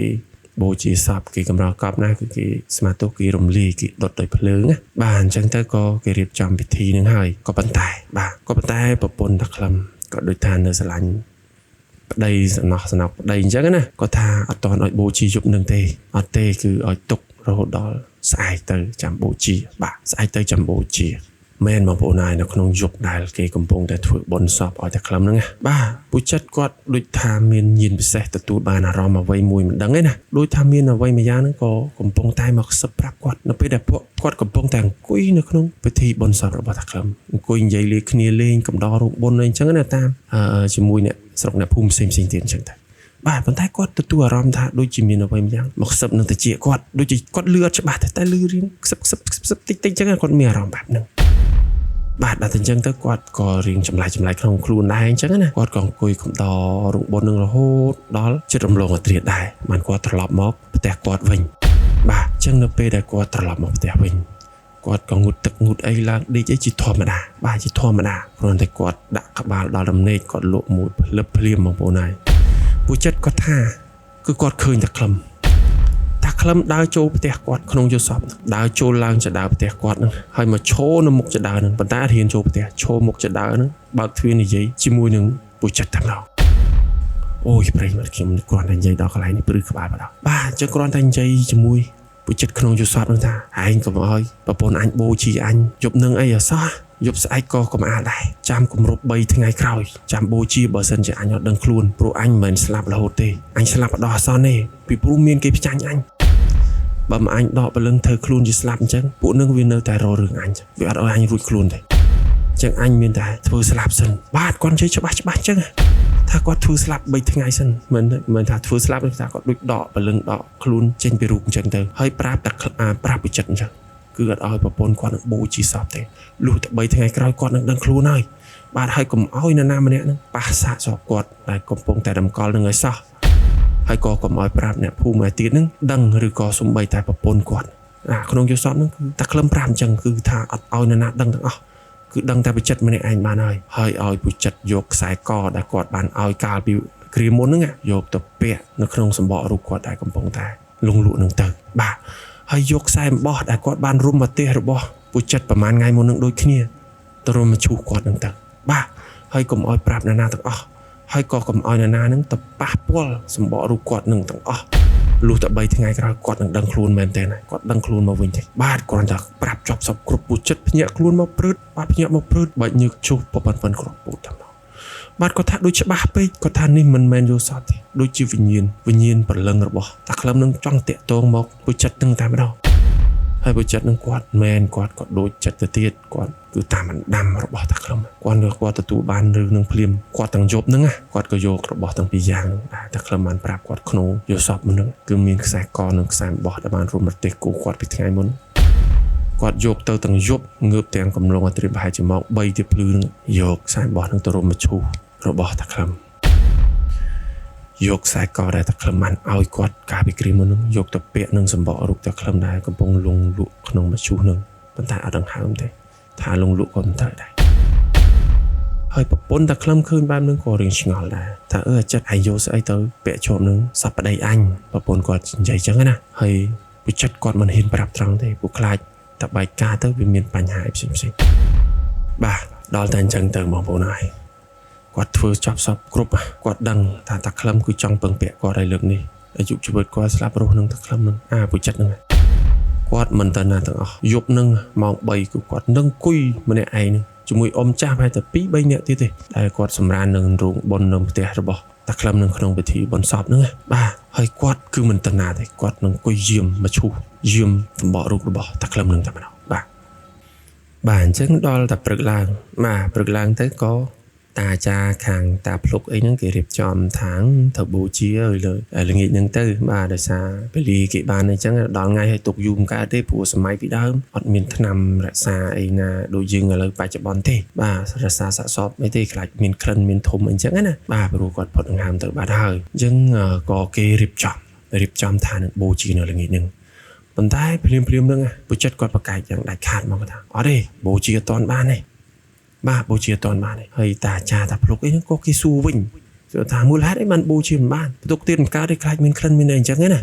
បូជាសពគេកម្រកប់ណាគឺគេស្មាទោសគេរំលាយគេដុតដោយភ្លើងណាបាទអញ្ចឹងទៅក៏គេរៀបចំពិធីនឹងហើយក៏ប៉ុន្តែប្រពន្ធតាខ្លឹមក៏ដូចថានៅស្រឡាញ់ប្តីសំណោះប្តីអញ្ចឹងណាគាត់ថាអត់តន់ឲ្យបូជាយប់នឹងទេអត់ទេគឺឲ្យទុករហូតដល់ស្អែកទៅចាំបូជាបាទស្អែកទៅចាំបូជាមែនបងប្អូនហើយនៅក្នុងយុគដែលគេកំពុងតែធ្វើបុណ្យសពឲ្យតែខ្លឹមហ្នឹងបាទពុចិត្តគាត់ដូចថាមានញាណពិសេសទទួលបានអារម្មណ៍អ្វីមួយមិនដឹងទេណាដូចថាមានអ្វីមួយយ៉ាងហ្នឹងក៏កំពុងតែមកខ្សឹបប្រាប់គាត់នៅពេលដែលពួកគាត់កំពុងតែអង្គុយនៅក្នុងពិធីបុណ្យសពរបស់តាខ្លឹមអង្គុយនិយាយលេគ្នាលេងកំដររូបបុណ្យអីចឹងណាតាមជាមួយអ្នកស្រុកអ្នកភូមិផ្សេងទៀតអញ្ចឹងទៅបាទប៉ុន្តែគាត់ទទួលអារម្មណ៍ថាដូចជាមានអ្វីមួយយ៉ាងមកខ្សឹបនឹងតិចគាត់ដូចជាគាត់លឺអត់ច្បាស់តែលឺរៀងខ្សឹបតិចអញ្ចឹងគាត់មានអារម្មណ៍បែបហ្នឹងបាទដល់តែអញ្ចឹងទៅគាត់ក៏រៀងចម្លែកក្នុងខ្លួនដែរអញ្ចឹងណាគាត់ក៏អង្គុយកំដររូបបុណ្យនឹងរហូតដល់ចិត្តរំលងអត្រាដែរបានគាត់ត្រឡប់មកផ្ទះគាត់វិញបាទអញ្ចឹងនៅពេលដែលគាត់ត្រឡប់មកផ្ទះវិញគាត់ក៏ងូតទឹកងូតអីឡើងដេកអីជាធម្មតាបាទជាធម្មតាគ្រាន់តែគាត់ដាក់ក្បាលដល់រំនេកគាត់លក់មួយភ្លឹបភ្លាមបងប្អូនហើយពួកចិត្តគាត់ថាគឺគាត់ឃើញតែខ្លឹមដើរចូលផ្ទះគាត់ក្នុងយល់សពដើរចូលឡើងចដើផ្ទះគាត់ហ្នឹងហើយមកឈរនៅមុខចដើហ្នឹងប៉ុន្តែរៀនចូលផ្ទះឈរមុខចដើហ្នឹងបើកទ្វារនិយាយជាមួយនឹងពួកចិត្តតែម្ដងអូយប្រិយមិត្តខ្ញុំគ្រាន់តែនិយាយដល់កន្លែងនេះព្រឺក្បាលបណ្ដោះបាទអញ្ចឹងគ្រាន់តែនិយាយជាមួយពួកចិត្តក្នុងយល់សពហ្នឹងថាឯងកុំឲ្យប្រពន្ធអញបូជាអញយប់នឹងអីអសោះយប់ស្អែកក៏កុំអាលដែរចាំគម្រប់3ថ្ងៃក្រោយចាំបូជាបើសិនជាអញអត់ដឹងខ្លួនព្រោះអញមិនមែនស្លាប់រហូតទេអញស្លាប់បដោះអសន្នទេពីព្រោះមានគេផ្ចាញ់អញបើមិនអញដកព្រលឹងធ្វើខ្លួនជាស្លាប់អញ្ចឹងពួកនឹងវានៅតែរករឿងអញវាអត់ឲ្យអញរួចខ្លួនទេអញ្ចឹងអញមានតែធ្វើស្លាប់សិនបាទគាត់និយាយច្បាស់អញ្ចឹងថាគាត់ធ្វើស្លាប់3ថ្ងៃសិនមិនថាធ្វើស្លាប់ទេថាគាត់ដូចដកព្រលឹងដកខ្លួនចេញពីរូបអញ្ចឹងទៅហើយប្រាប់តែប្រាប់វិចិត្រអញ្ចឹងគឺអត់ឲ្យប្រពន្ធគាត់នឹងបូជាសពទេលុះតែ3ថ្ងៃក្រោយគាត់នឹងដឹងខ្លួនហើយបាទហើយកុំឲ្យនរណាម្នាក់នឹងប៉ះសាកសពគាត់ដែលកំពុងតែតម្កល់នឹងឲ្យសោះហើយក៏កុំឲ្យប្រាប់អ្នកភូមិឯទៀតហ្នឹងដឹងឬក៏សំបីតែប្រពន្ធគាត់ក្នុងយល់សពហ្នឹងគឺតែខ្លឹមប្រាប់អញ្ចឹងគឺថាអត់ឲ្យនរណាដឹងទាំងអស់គឺដឹងតែវិចិត្រម្នាក់ឯងបានហើយឲ្យវិចិត្រយកខ្សែកដែលគាត់បានឲ្យកាលពីគ្រាមុនហ្នឹងយកទៅពាក់នៅក្នុងសម្បករូបគាត់ដែលកំពុងតែលងលក់នឹងទៅបាទហើយយកខ្សែអំបោះដែលគាត់បានរុំមកផ្ទះរបស់វិចិត្រប្រហែលថ្ងៃមុនហ្នឹងដូចគ្នាទៅរុំមកឈូសគាត់នឹងទៅបាទហើយកុំឲ្យប្រាប់នរណាទាំងអស់ហើយក៏កុំឲ្យនរណានឹងទៅប៉ះពាល់សម្បករូបគាត់នឹងទាំងអស់លុះតែ3ថ្ងៃក្រោយគាត់នឹងដឹងខ្លួនមែនទេគាត់ដឹងខ្លួនមកវិញទេបាទគ្រាន់តែប្រាប់ចប់សពគ្រប់ពូចិត្តភ្ញាក់ខ្លួនមកព្រឺតបាទភ្ញាក់មកព្រឺតបាច់ញើកជុះប្រព័ន្ធគ្រប់ពូតែមកបាទគាត់ថាដូចច្បាស់ពេកគាត់ថានេះមិនមែនយល់សពទេដូចជាវិញ្ញាណព្រលឹងរបស់តាខ្លឹមនឹងចង់តាក់ទងមកពូចិត្តនឹងតែម្ដងហើយពូចិត្តនឹងគាត់មែនគាត់ក៏ដូចចិត្តទៅទៀតគាត់គឺតាមអណ្ដាំរបស់តាខ្លឹមគាត់ទទួលបានរឿងនឹងភ្លាមគាត់ទាំងយប់ហ្នឹងគាត់ក៏យករបស់ទាំងពីរយ៉ាងហ្នឹងតាខ្លឹមបានប្រាប់គាត់ក្នុងយល់សពហ្នឹងគឺមានខ្សែកនិងខ្សែអំបោះដែលបានរុំប្រទេសគូគាត់ពីថ្ងៃមុនគាត់យកទៅទាំងយប់ងើបទាំងកំឡុងអត្រាប្រហែលជាម៉ោង3ទៀបភ្លឺហ្នឹងយកខ្សែអំបោះហ្នឹងទៅរុំមកឈូសរបស់តាខ្លឹមយកខ្សែកដែលតាខ្លឹមបានឲ្យគាត់កាលពីគ្រាមុនហ្នឹងយកទៅពាក់នឹងសម្បករូបតាខ្លឹមដែរកំពុងលងលក់ក្នុងមឈូសហ្នឹងប៉ុន្តែអត់ដឹងហើមទេថាលងលក់ក៏មិនទៅដែរហើយប្រពន្ធតាខ្លឹមឃើញបែបហ្នឹងក៏រៀងឆ្ងល់ដែរថាអាចិតឯងយកស្អីទៅពាក់ជាប់នឹងសពប្តីអញប្រពន្ធគាត់និយាយចឹងណាហើយវិចិត្រគាត់មិនហ៊ានប្រាប់ត្រង់ទេពួកខ្លាចតែបែកការទៅវាមានបញ្ហាផ្សេងបាទដល់តែអញ្ចឹងទៅបងប្អូនហើយគាត់ធ្វើចប់សពគ្រប់គាត់ដឹងថាតាខ្លឹមគឺចង់ពឹងពាក់គាត់ឲ្យលើកនេះអាយុជីវិតគាត់ស្លាប់រស់នឹងតាខ្លឹមនឹងពួកចិត្តហ្នឹងគាត់មិនទៅណាទាំងអស់យប់នឹងម៉ោង3គឺគាត់នឹងអង្គុយម្នាក់ឯង ជាមួយអ៊ំចាស់ប្រហែលតែ2 3នាក់ទៀតទេដែលគាត់សម្រាននឹងរោងបុណ្យនៅផ្ទះរបស់តាក្លឹមនៅក្នុងពិធីបុណ្យសពហ្នឹងបាទហើយគាត់គឺមិនតណាទេគាត់នឹងអង្គុយយាមមកឈូសយាមសម្បករូបរបស់តាក្លឹមនឹងតែម្ដងបាទអញ្ចឹងដល់តែព្រឹកឡើងបាទព្រឹកឡើងទៅក៏តាអាចារ្យខាងតាភ្លុកអីហ្នឹងគេរៀបចំថាងទៅបូជាលើល្ងាចហ្នឹងទៅបាទដោយសារពេលគេបានអញ្ចឹងដល់ថ្ងៃឲ្យទុកយូរមិនកើតទេព្រោះសម័យពីដើមអត់មានថ្នាំរក្សាអីណាដូចយើងឥឡូវបច្ចុប្បន្នទេបាទរក្សាសាកសពអីទេខ្លាចមានក្លិនមានធំអញ្ចឹងណាបាទព្រោះគាត់ផុតដង្ហើមទៅបាត់ហើយអញ្ចឹងក៏គេរៀបចំថានឹងបូជានៅល្ងាចហ្នឹងប៉ុន្តែភ្លាមហ្នឹងពុចិត្តគាត់ប្រកែកយ៉ាងដាច់ខាតមកថាអត់ទេបូជាអត់ទាន់បានទេបាទបូជាអត់ទាន់បានទេហើយតាអាចារ្យតាភ្លុកអីហ្នឹងក៏គេសួរវិញថាមូលហេតុអីបានបូជាមិនបានបន្ទុកទៀតមិនកើតទេខ្លាចមានក្លិនមានអីអញ្ចឹងណា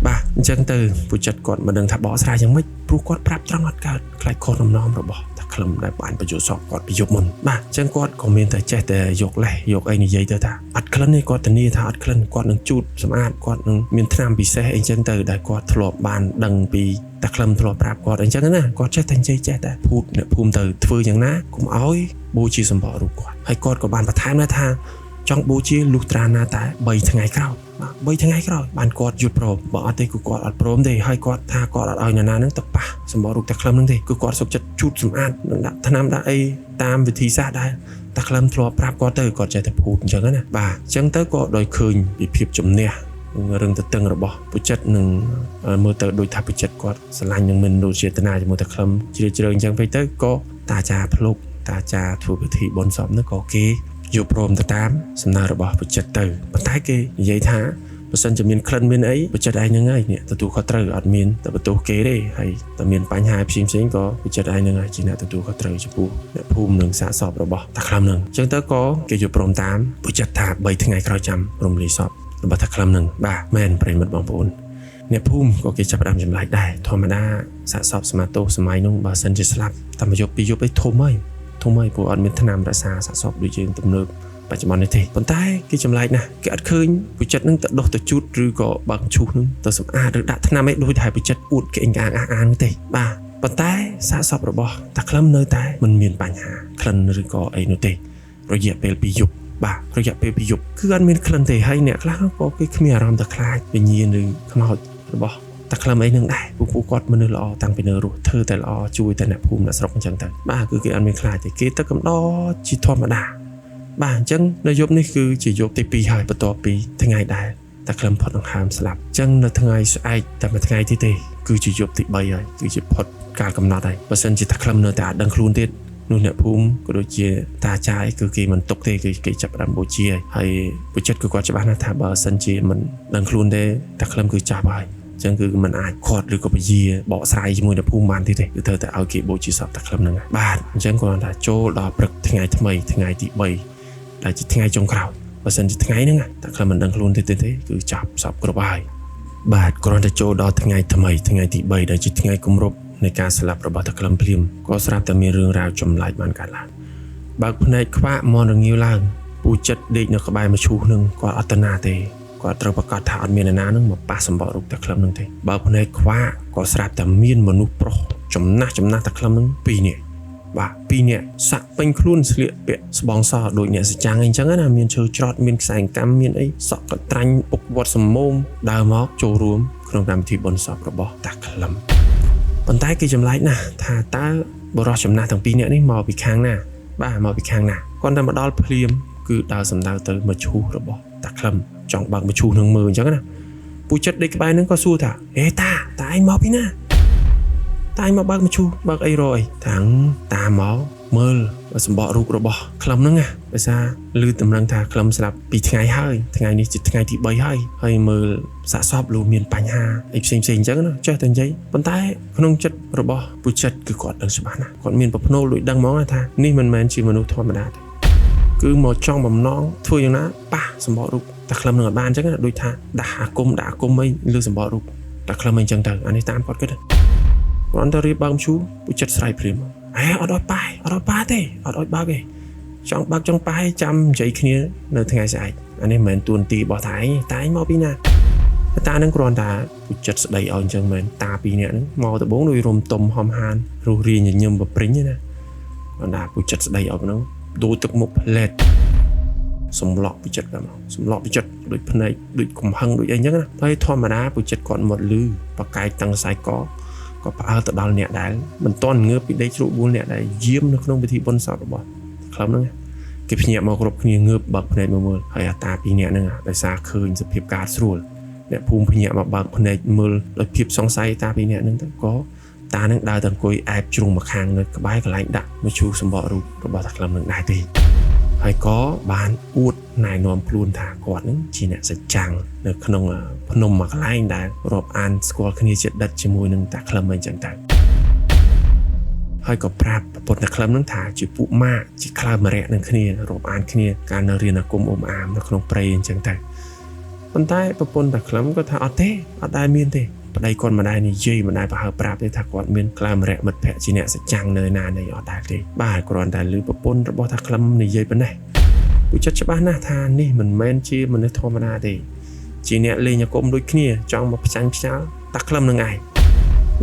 បាទអញ្ចឹងទៅពុចិត្តគាត់មិនដឹងថាបកស្រាយយ៉ាងម៉េចព្រោះគាត់ប្រាប់ត្រង់អត់កើតខ្លាចខុសលំនាំរបស់តាក្លឹមដែលបានបញ្ជូសពគាត់ពីយប់មុនបាទអញ្ចឹងគាត់ក៏មានតែចេះតែយកលេសយកអីនិយាយទៅថាអត់ក្លិនទេគាត់ធានាថាអត់ក្លិនគាត់នឹងជូតសម្អាតគាត់នឹងមានថ្នាំពិសេសអីអញ្ចឹងទៅដែលគាត់ធ្លាប់បានដឹងពីតាក្លឹមធ្លាប់ប្រាប់គាត់អញ្ចឹងណាគាត់ចេះតែនិយាយចេះតែភូតអ្នកភូមិទៅធ្វើយ៉ាងណាកុំឲ្យបូជាសម្បករូបគាត់ហើយគាត់ក៏បានបន្ថែមដែរថាចង់បូជាលុះត្រាណាតែ3ថ្ងៃក្រោយបាទ3ថ្ងៃក្រោយបានគាត់យល់ព្រមបើអត់ទេគឺគាត់អត់ព្រមទេហើយគាត់ថាគាត់អត់ឲ្យនរណានឹងទៅប៉ះសម្បករូបតាក្លឹមនឹងទេគឺគាត់សុខចិត្តជូតសម្អាតនឹងដាក់ថ្នាំដាក់អីតាមវិធីសាស្ត្រដែរតាក្លឹមធ្លាប់ប្រាប់គាត់ទៅគាត់ចេះតែភូតអញ្ចឹងណាបាទអញ្ចឹងទៅក៏ដោយឃើញពីភាពជំនះរឿងតឹងរបស់ពុចិត្តនឹងមើលទៅដូចថាពុចិត្តគាត់ស្រឡាញ់នឹងមិនដូចចេតនាជាមួយតាក្លឹមជ្រាលជ្រៅអញ្ចឹងពេកទៅក៏តាអាចារ្យភ្លុកតាអាចារ្យធ្វើពិធីបុណ្យសពនោះក៏គេយកព្រមទៅតាមសំណើរបស់ពុចិត្តទៅប៉ុន្តែគេនិយាយថាបើសិនជាមានក្លិនមានអីពុចិត្តឯងហ្នឹងហើយនេះទទួលខុសត្រូវអត់មានតែបន្ទោសគេទេហើយតែមានបញ្ហាផ្សេងក៏ពុចិត្តឯងហ្នឹងហើយជាអ្នកទទួលខុសត្រូវចំពោះអ្នកភូមិនិងសាកសពរបស់តាក្លឹមហ្នឹងអញ្ចឹងទៅក៏គេយកព្រមតាមពុចិត្តថា3ថ្ងៃក្រោយចាំរំលាយសពរបស់តាក្លឹមហ្នឹងបាទមែនប្រិមិត្តបងប្អូនអ្នកភូមិក៏គេចាប់ផ្ដើមចម្លែកដែរធម្មតាសាកសពសមាទោសម័យនោះបើសិនជាស្លាប់តែមួយយប់ពីរយប់អីធំហើយព្រោះអត់មានថ្នាំរក្សាសាកសពដូចយើងទំនើបបច្ចុប្បន្ននេះទេប៉ុន្តែគេចម្លែកណាស់គេអត់ឃើញពុចិត្តនឹងទៅដុសទៅជូតឬក៏បើកឈូសនឹងទៅសម្អាតឬដាក់ថ្នាំអីដូចតែពុចិត្តអួតគេអាងទេបាទប៉ុន្តែសាកសពរបស់តាក្លឹមនៅតែមិនមានបញ្ហាក្លិនឬក៏អីនោះទេរយៈពេល2យប់បាទរយៈពេល2យប់គឺអត់មានក្លិនទេហើយអ្នកខ្លះក៏គេគ្មានអារម្មណ៍ថាខ្លាចវិញ្ញាណឬខ្មោចរបស់តាក្លឹមអីនឹងដែរពួកគាត់មនុស្សល្អតាំងពីនៅរស់ធ្វើតែល្អជួយតែអ្នកភូមិអ្នកស្រុកអញ្ចឹងទៅបាទគឺគេអត់មានខ្លាចទេគេទៅកំដរជាធម្មតាបាទអញ្ចឹងនៅយប់នេះគឺជាយប់ទី2ហើយបន្ទាប់ពីថ្ងៃដែលតាក្លឹមផុតដង្ហើមស្លាប់អញ្ចឹងនៅថ្ងៃស្អែកតែមួយថ្ងៃទៀតទេគឺជាយប់ទី3ហើយគឺជាផុតកាលកំណត់ហើយបើសិនជាតាក្លឹមនៅតែអត់ដឹងខ្លួនទៀតនោះអ្នកភូមិក៏ដូចជាតាចាយគឺគេមិនទុកទេគឺគេចាប់ដើមបូជាហើយពុចិត្តគឺគាត់ច្បាស់ណាស់ថាបើសិនជាមិនដឹងខ្លួនទេតាក្លឹមគឺចាប់ហើយអញ្ចឹងគឺมันអាចខាត់ឬក៏ពជាបកស្រាយជាមួយអ្នកភូមិបានទៀតទេគឺត្រូវតែឲ្យគេបូជាសពតាក្លឹមហ្នឹងបាទអញ្ចឹងគាត់ថាចូលដល់ព្រឹកថ្ងៃថ្មីថ្ងៃទី3ដែលជាថ្ងៃចុងក្រោយបើសិនជាថ្ងៃហ្នឹងតាក្លឹមមិនដឹងខ្លួនទេគឺចាប់សពគ្រប់ហើយបាទគ្រាន់តែចូលដល់ថ្ងៃថ្មីថ្ងៃទី3ដែលជាថ្ងៃគម្រប់នៃការស្លាប់របស់តាក្លឹមភ្លាមក៏ស្រាប់តែមានរឿងរ៉ាវចម្លែកបានកើតឡើងបើកភ្នែកខ្វាក់មន់រងាវឡើងពូចិត្តដេកនៅក្បែរមឈូសនឹងគាត់អត់តាណាទេគាត់ត្រូវប្រកាសថាអត់មាននរណានឹងមកប៉ះសម្បករូបតាក្លឹមនឹងទេបើកភ្នែកខ្វាក់ក៏ស្រាប់តែមានមនុស្សប្រុសចំណាស់តាក្លឹមនឹង2នាក់បាទ2នាក់សាក់ពេញខ្លួនស្លៀកពាក់ស្បង់សដូចអ្នកសច្ចាំងអីចឹងណាមានឈើច្រត់មានខ្សែកម្មមានអីសក់កត្រាញ់ពុកវត្តសម្មោមដើរមកចូលរួមក្នុងកម្មវិធីបុណ្យសពរបស់តាក្លឹមប៉ុន្តែគេចម្លែកណាស់ថាតើបរិសុទ្ធចំណាស់ទាំង2នាក់នេះមកពីខាងណាបាទមកពីខាងណាគាត់តែមកដល់ភ្លាមគឺដើរសម្ដៅទៅមឈូសរបស់តាក្លឹមចង់បើកមឈូសនឹងមើលអញ្ចឹងណាពូចិត្តដេកក្បែរនឹងក៏សួរថាហេតាឯងមកពីណាតាឯងមកបើកមឈូសបើកអីរយតាំងតាមកមើលសម្បករូបរបស់ក្លឹមហ្នឹងណាដោយសារឮតម្រឹងថាក្លឹមស្លាប់2ថ្ងៃហើយថ្ងៃនេះជាថ្ងៃទី3ហើយមើលសាកសពលោកមានបញ្ហាអីផ្សេងអញ្ចឹងណាចេះតែនិយាយប៉ុន្តែក្នុងចិត្តរបស់ពូចិត្តគឺគាត់ដឹងច្បាស់ណាស់គាត់មានប្រភ្នូលដូចដឹងហ្មងថានេះមិនមែនជាមនុស្សធម្មតាទេគឺមកចង់បំណងធ្វើយ៉ាងណាប៉ះសម្បករូបតាក្លឹមនឹងអត់បានអញ្ចឹងណាដូចថាដាក់អាគមអីលើសម្បករូបតាក្លឹមអីអញ្ចឹងទៅអានេះតាមគាត់គិតគាត់ទៅរៀបបើកមឈូសពូចិត្តស្រ័យព្រាមអត់ឲ្យប៉ាទេអត់ឲ្យបើកទេចង់បើកចង់ប៉ាចាំនិយាយគ្នានៅថ្ងៃស្អែកអានេះមិនមែនទួនាទីរបស់តាឯងមកពីណាតានឹងគ្រាន់តែពូចិត្តស្ដីឲ្យអញ្ចឹងមែនតា2នាក់ហ្នឹងមកដំបូងដូចរុំទុំហំហានរស់រៀងញញឹមបព្រិញណា បណ្ដាពុចិត្តស្ដីឲ្យហ្នឹងដូចទឹកមុខផ្លែតសំឡក់ពុចិត្តតែមកសំឡក់ពុចិត្តដូចភ្នែកដូចកំហឹងដូចអីចឹងណាហើយធម្មតាពុចិត្តគាត់មកលឺបកាយតាំងខ្សែកក៏ផ្អើលទៅដល់អ្នកដែលមិនទាន់ងើបពីដេកជ្រូកបួលអ្នកដែលយាមនៅក្នុងពិធីបុណ្យសពរបស់ខ្លឹមហ្នឹងគេភ្ញាក់មកគ្រប់គ្នាងើបបើកភ្នែកមកមើលហើយអាតាពីរអ្នកហ្នឹងដោយសារឃើញសភាពការស្រួលអ្នកភូមិភ្ញាក់មកបើកភ្នែកមើលដោយភាពសង្ស័យតាពីរអ្នកហ្នឹងទៅក៏តានឹងដើរទៅអង្គុយអែបជ្រុងមកខាងនៅក្បែរកន្លែងដាក់មឈូសសម្បករូបរបស់តាខ្លឹមនឹងដែរទេហើយក៏បានអួតណែនាំខ្លួនថាគាត់នឹងជាអ្នកសច្ចាំងនៅក្នុងភ្នំមួយកន្លែងដែលរាប់អានស្គាល់គ្នាជាដិតជាមួយនឹងតាខ្លឹមអីចឹងទៅហើយក៏ប្រាប់ប្រពន្ធតាខ្លឹមនឹងថាជាពួកម៉ាក់ជាក្លើមរៈនឹងគ្នារាប់អានគ្នាកាលនៅរៀនអាគមអ៊ំអាមនៅក្នុងព្រៃអញ្ចឹងទៅប៉ុន្តែប្រពន្ធតាខ្លឹមក៏ថាអត់ទេអត់ដែលមានទេប្តីគាត់មិនដែលនិយាយមិនដែលប្រហើប្រាប់ទេថាគាត់មានក្លើមរៈមិត្តភក្តិជាអ្នកសច្ចាំងនៅណានៃអត់ដែលទេបាទគ្រាន់តែឮប្រពន្ធរបស់តាខ្លឹមនិយាយប៉ុណ្ណេះពួកចិត្តច្បាស់ណាស់ថានេះមិនមែនជាមនុស្សធម្មតាទេជាអ្នកលេងអាគមដូចគ្នាចង់មកផ្ចាញ់ផ្ចាល់តាខ្លឹមនឹងឯង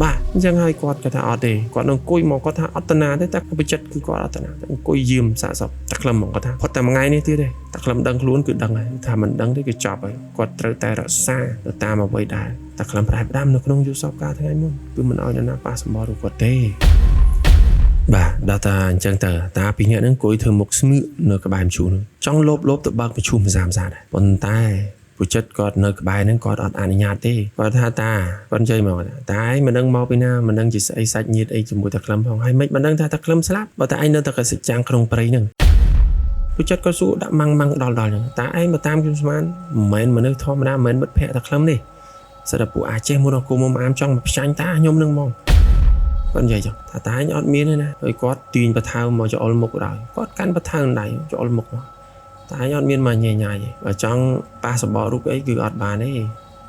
បាទអញ្ចឹងហើយគាត់ក៏ថាអត់ទេគាត់នឹងអង្គុយមកគាត់ថាអត់តាណាទេតែប្រចិត្តគឺគាត់អត់តាណាអង្គុយយាមសាកសពតាខ្លឹមមកគាត់ថាផុតតែមួយថ្ងៃនេះទៀតទេតាខ្លឹមដឹងខ្លួនគឺដឹងហើយថាមិនដឹងទេគឺចប់ហើយគាត់ត្រូវតែរក្សាទៅតាមអ្វីដែលតាខ្លឹមប្រែផ្ដាំនៅក្នុងយុទ្ធសពការថ្ងៃមុនគឺមិនឲ្យអ្នកណាប៉ះសម្បល់រូបគាត់ទេបាទដល់តាអញ្ចឹងទៅតាពីរនាក់ហ្នឹងអង្គុយធ្វើមុខស្ងឿកនៅក្បែរមឈូសហ្នឹងចង់លោបទៅបើកមឈូសម្សាមសាដែរប៉ុន្តែពុចិត្តគាត់នៅក្បែរហ្នឹងគាត់អត់អនុញ្ញាតទេគាត់ថាតាគាត់និយាយមកតាឯងមិនដឹងមកពីណាមិនដឹងជាស្អីសាច់ញាតិអីជាមួយតាខ្លឹមផងហើយមិនដឹងថាតាខ្លឹមស្លាប់បើតាឯងនៅតែកសិចាំងក្នុងព្រៃហ្នឹងពុចិត្តគាត់សួរដាក់ម៉ាំងដល់អញ្ចឹងតាឯងមកតាមខ្ញុំស្មានមិនមែនមនុស្សធម្មតាមិនមែនមិត្តភក្តិតាខ្លឹមទេសិតតែពួកអាចចេះមួយអង្គមុំអាមចង់មកផ្ចាញ់តាខ្ញុំនឹងមកគាត់និយាយចឹងថាតាឯងអត់មានទេណាហើយគាត់ទាញបថៅមកចោលមុខដល់គាត់កាន់បថៅដៃចោលមុខមកតាឯងអត់មានមកញ៉ៃញ៉ាយទេបើចង់ប៉ះសម្បករូបអីគឺអត់បានទេ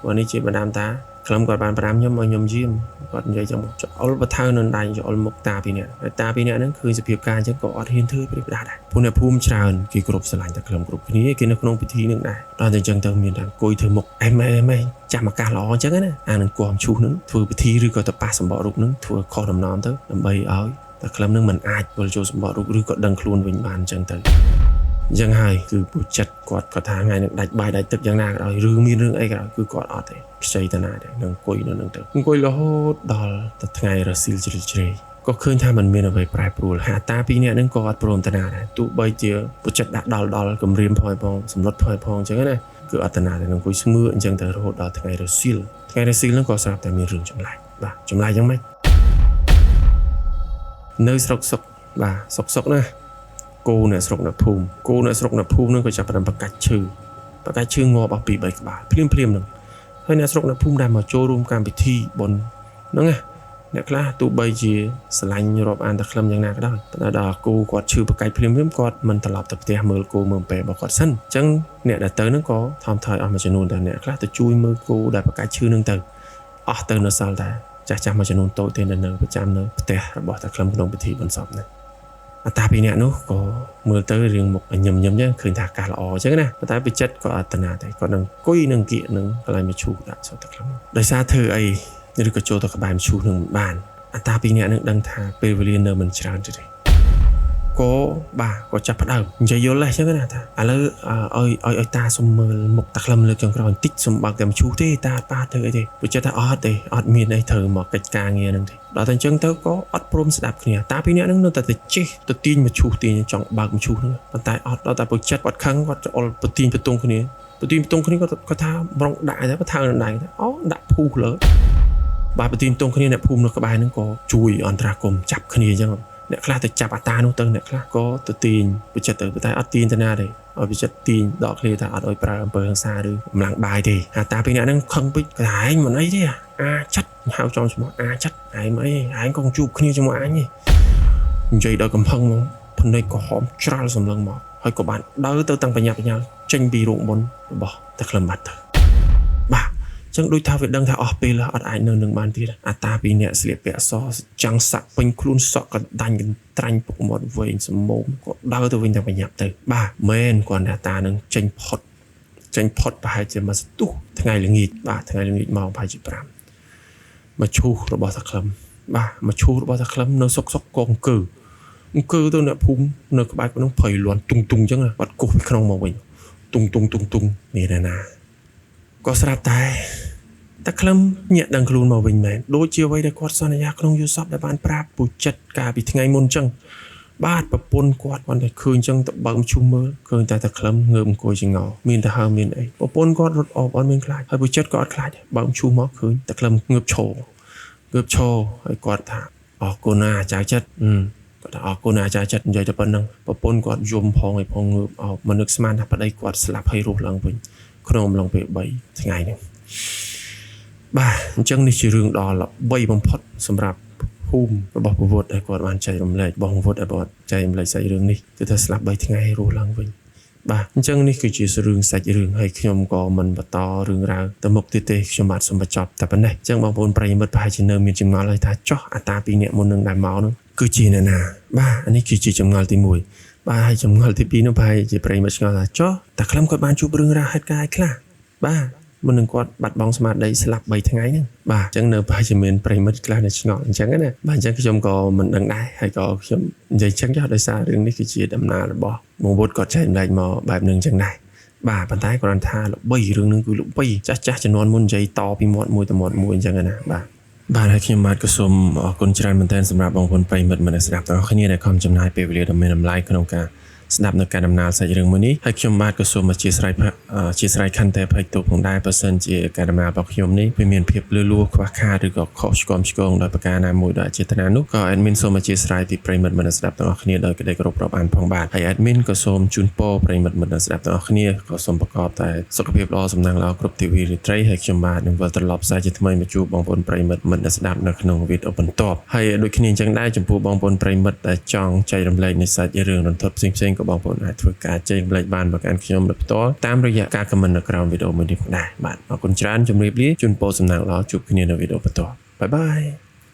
ព្រោះនេះជាបណ្ដាំតាខ្លឹមគាត់បាន5ខ្ញុំឲ្យខ្ញុំយាមគាត់និយាយចឹងចោលបថៅនៅដៃចោលមុខតាពីរនាក់ហើយតាពីរនាក់ហ្នឹងឃើញសភាពការអញ្ចឹងក៏អត់ហ៊ានធ្វើព្រឹកដាស់ដែរពួកអ្នកភូមិច្រើនគេគ្រប់ស្រឡាញ់តាខ្លឹមគ្រប់គ្នាគេនៅក្នុងពិធីហ្នឹងដែរដល់តែអញ្ចឹងទៅមានតែអង្គុយធ្វើមុខអេម៉េចាំឱកាសល្អអញ្ចឹងណាអានឹងគួរមឈូសហ្នឹងធ្វើពិធីឬក៏ទៅប៉ះសម្បករូបហ្នឹងធ្វើខុសដំណំទៅដើម្បីឲ្យតាខ្លឹមហ្នឹងមិនអាចវិលចូលសម្បករូបឬក៏ដឹងខ្លួនវិញបានអញ្ចឹងទៅអញ្ចឹងហើយគឺពុចិត្តគាត់ក៏ថាថ្ងៃនឹងដាច់បាយដាច់ទឹកយ៉ាងណាក៏ដោយឬមានរឿងអីក៏ដោយគឺគាត់អត់ទេខ្ចីតាណាទេនឹងអង្គុយនៅនឹងទៅអង្គុយរហូតដល់ទៅថ្ងៃរសៀលជ្រៅជ្រេក៏ឃើញថាมันមានអ្វីប្រែប្រួលហាតាពីរនាក់ហ្នឹងក៏អត់ព្រមតាណាដែរទោះបីជាពុចិត្តដាក់ដល់គម្រាមផងសម្លុតផងអញ្ចឹងណាគឺអត់តាណាទេអង្គុយស្ងឿអញ្ចឹងទៅរហូតដល់ថ្ងៃរសៀលហ្នឹងក៏ស្រាប់តែមានរឿងចម្លែកបាទចម្លែកយ៉ាងម៉េចនៅស្រុកសុកបាទសុកណាគោនៅស្រុកនៅភូមិហ្នឹងក៏ចាប់ផ្ដើមប្រកាច់ឈឺងាប់អស់ពី3ក្បាលភ្លាមហ្នឹងហើយអ្នកស្រុកនៅភូមិដែលមកចូលរួមកម្មវិធីបុណ្យហ្នឹងណាអ្នកខ្លះទោះបីជាស្រឡាញ់រាប់អានតាខ្លឹមយ៉ាងណាក៏ដោយតែដល់គោគាត់ឈឺប្រកាច់ភ្លាមគាត់មិនត្រឡប់ទៅផ្ទះមើលគោមើលពេលរបស់គាត់សិនអញ្ចឹងអ្នកដែលទៅហ្នឹងក៏ថមថយអស់មួយចំនួនតែអ្នកខ្លះទៅជួយមើលគោដែលប្រកាច់ឈឺហ្នឹងទៅអស់ទៅនៅសល់តែចាស់មួយចំនួនតូចទេនៅប្រចាំនៅផ្ទះរបស់តាខ្លឹមក្នុងពិធីបុណ្យសពហ្នឹងអតាពីអ្នកនោះក៏មើលទៅរឿងមុខញឹមចឹងឃើញថាការល្អអញ្ចឹងណាតែបិចិត្តក៏អត់តាណាទេគាត់នឹងអង្គុយនឹងគៀកនឹងកន្លែងមឈូសដាក់ចូលតាខ្លឹមដោយសារធ្វើអីឬក៏ចូលទៅក្បែរមឈូសនឹងមិនបានអតាពីអ្នកនឹងដឹងថាពេលវេលានៅមិនច្រើនទេក៏ចាប់ផ្ដើមនិយាយយល់ហ្នឹងណាថាឥឡូវឲ្យតាសុំមើលមុខតាខ្លឹមលើកចុងក្រោយបន្តិចសុំបើកតែមឈូសទេតាប៉ះទៅអីទេព្រោះចិត្តថាអត់ទេអត់មានអីត្រូវមកកិច្ចការងារហ្នឹងទេដល់តែអញ្ចឹងទៅក៏អត់ព្រមស្ដាប់គ្នាតាពីរនាក់ហ្នឹងនៅតែទៅចេះទៅទាញមឈូសទាញចង់បើកមឈូសហ្នឹងប៉ុន្តែអត់ដល់តែព្រោះចិត្តគាត់ខឹងគាត់អល់ប្រទីងបន្ទងគ្នាគាត់ថាប្រងដាក់តែបថៅនៅដៃអូដាក់ភូសលើបាទប្រទីងបន្ទងគ្នាអ្នកភូមិនៅក្បែរហ្នឹងក៏ជួយអន្តរាគមន៍ចាប់គ្នាអញ្ចឹងអ្នកខ្លះទៅចាប់អាតានោះទៅអ្នកខ្លះក៏ទៅទាញបិចិត្តទៅតែអត់ទាញទៅណាទេឲ្យបិចិត្តទាញដកឃ្លាថាអត់ឲ្យប្រើអំពើហិង្សាឬកម្លាំងបាយទេអាតាពីអ្នកហ្នឹងខឹងពេកតែឯងមិនអីទេចាត់ហៅចំឈ្មោះចាត់ឯងមិនអីឯងក៏ជួបគ្នាជាមួយអញទេនិយាយដល់កំហឹងមកភ្នែកក៏ហមច្រាល់សម្លឹងមកហើយក៏បានដើរទៅតាំងបញ្ញាចេញពីរោងបុណ្យរបស់តាខ្លឹមបាត់ទៅបាទចឹងដូចថាវាដឹងថាអស់ពេលអត់អាចនៅនឹងបានទៀតអាតាពីអ្នកស្លៀកពាក់សចាំងសាក់ពេញខ្លួនសក់ក៏ដាញ់កន្ត្រាញ់ពុកមាត់វែងសម្មុំក៏ដើរទៅវិញតែបញ្ញាទៅបាទមែនគាត់អាតានឹងចេញផុតប្រហែលជាមកស្ទុះថ្ងៃល្ងាចម៉ោងប្រហែលជា5មកឈូសរបស់តាខ្លឹមបាទមកឈូសរបស់តាខ្លឹមនៅសុកកងគឺ គឺទៅអ្នកភូមិនៅក្បែរនោះភ័យលាន់ទុងទុងអញ្ចឹងបាត់គោះពីក្នុងមកវិញទុងនេះណាក៏ស្រាប់តែក្លឹមញាក់ដឹងខ្លួនមកវិញមែនដូចជាអ្វីដែលគាត់សន្យាក្នុងយល់សពដែលបានប្រាប់ពូចិត្តកាលពីថ្ងៃមុនអញ្ចឹងបាទប្រពន្ធគាត់បានតែឃើញអញ្ចឹងទៅបើកឈុំមើលឃើញតែក្លឹមងើបអង្គុយជាងោមានតែហើមមានអីប្រពន្ធគាត់រត់អបអត់មានខ្លាចហើយពូចិត្តក៏អត់ខ្លាចបើកឈុំមកឃើញតែក្លឹមងើបឈរហើយគាត់ថាអរគុណណាអាចារ្យចិត្តគាត់ថាអរគុណអាចារ្យចិត្តនិយាយតែប៉ុណ្្នឹងប្រពន្ធគាត់យំផងឲ្យផងងើបអោបមិននឹកស្មានថាប្តីគាត់ស្លាប់ហើយរស់ឡើងវិញក្នុងអំឡុងពេល3ថ្ងៃនេះបាទអញ្ចឹងនេះជារឿងដ៏ល្បីបំផុតសម្រាប់ភូមិរបស់ប្រវត្តិដែលគាត់បានចែករំលែកបងប្រវត្តិដែលគាត់ចែករំលែកសាច់រឿងនេះគឺថាស្លាប់3ថ្ងៃរស់ឡើងវិញបាទអញ្ចឹងនេះគឺជារឿងសាច់រឿងហើយខ្ញុំក៏មិនបន្តរឿងរ៉ាវទៅមុខទៀតទេខ្ញុំបាទសូមបញ្ចប់តែប៉ុណ្ណេះអញ្ចឹងបងប្អូនប្រិយមិត្តប្រហែលជានៅមានចម្ងល់ហើយថាចោះអាតាពីរនាក់មុននឹងដែលមកនោះគឺជាអ្នកណាបាទអានេះគឺជាចម្ងល់ទី1បាទហើយចម្ងល់ទី2នោះប្រហែលជាប្រិយមិត្តឆ្ងល់ថាចោះតែខ្លឹមគាត់បានជួបរឿងរ៉ាវហេតុការណ៍ខ្លះបាទមុននឹងគាត់បាត់បង់ស្មារតីស្លាប់3ថ្ងៃហ្នឹងបាទអញ្ចឹងនៅប្រហែលជាមានប្រិមិត្តខ្លះនៅឆ្ងល់អញ្ចឹងណាបាទអញ្ចឹងខ្ញុំក៏មិនដឹងដែរហើយក៏ខ្ញុំនិយាយចឹងចោះដោយសាររឿងនេះគឺជាដំណើររបស់មកវុតគាត់ចែកម្លែកមកបែបហ្នឹងអញ្ចឹងដែរបាទប៉ុន្តែគ្រាន់ថាល្បីរឿងហ្នឹងគឺល្បីចាស់ជំនាន់មុននិយាយតពីមាត់មួយទៅមាត់មួយអញ្ចឹងណាបាទហើយខ្ញុំបាទក៏សូមអរគុណច្រើនមែនទែនសម្រាប់បងប្អូនប្រិមិត្តមនស្សស្ដាប់ទាំងអស់គ្នាដែលខំចំណាយពេលវេលាដ៏មានតម្លៃក្នុងការស្ដាប់នៅការដំណើរសាច់រឿងមួយនេះហើយខ្ញុំបាទក៏សូមអធិស្ឋានខន្តីអភ័យទោសផងដែរបើសិនជាការដំណើររបស់ខ្ញុំនេះវាមានភាពលឺលួខ្វះខាតឬក៏ខុសឆ្គងដោយប្រការណាមួយដោយអចេតនានោះក៏ admin សូមអធិស្ឋានពីប្រិមិត្តមនស្សស្ដាប់ទាំងអស់គ្នាដោយក្តីគោរពរាប់អានផងបាទហើយ admin ក៏សូមជូនពរប្រិមិត្តមនស្សស្ដាប់ទាំងអស់គ្នាក៏សូមប្រកបតែសុខភាពល្អសំណាងល្អគ្រប់ទិវារាត្រីហើយខ្ញុំបាទនឹងវិលត្រឡប់ផ្សាយជាថ្មីមកជួបបងប្អូនប្រិមិត្តមនស្សស្ដាប់នៅក្នុងវីដេអូបន្ទាប់ហើយដូចគ្នាអញ្ចឹងដែរចំពោះបងប្អូនប្រិមិត្តដែលចង់ចែករំលែកនៃសាច់រឿងរន្ធត់ផ្សេងៗក៏បងប្អូនអាចធ្វើការចែករំលែកបានមកកាន់ខ្ញុំដោយផ្ទាល់តាមរយៈការ comment នៅក្រោមវីដេអូមួយនេះដែរបាទអរគុណច្រើនជម្រាបលាជូនពរសំណាងល្អជួបគ្នានៅវីដេអូបន្ទាប់បាយបាយ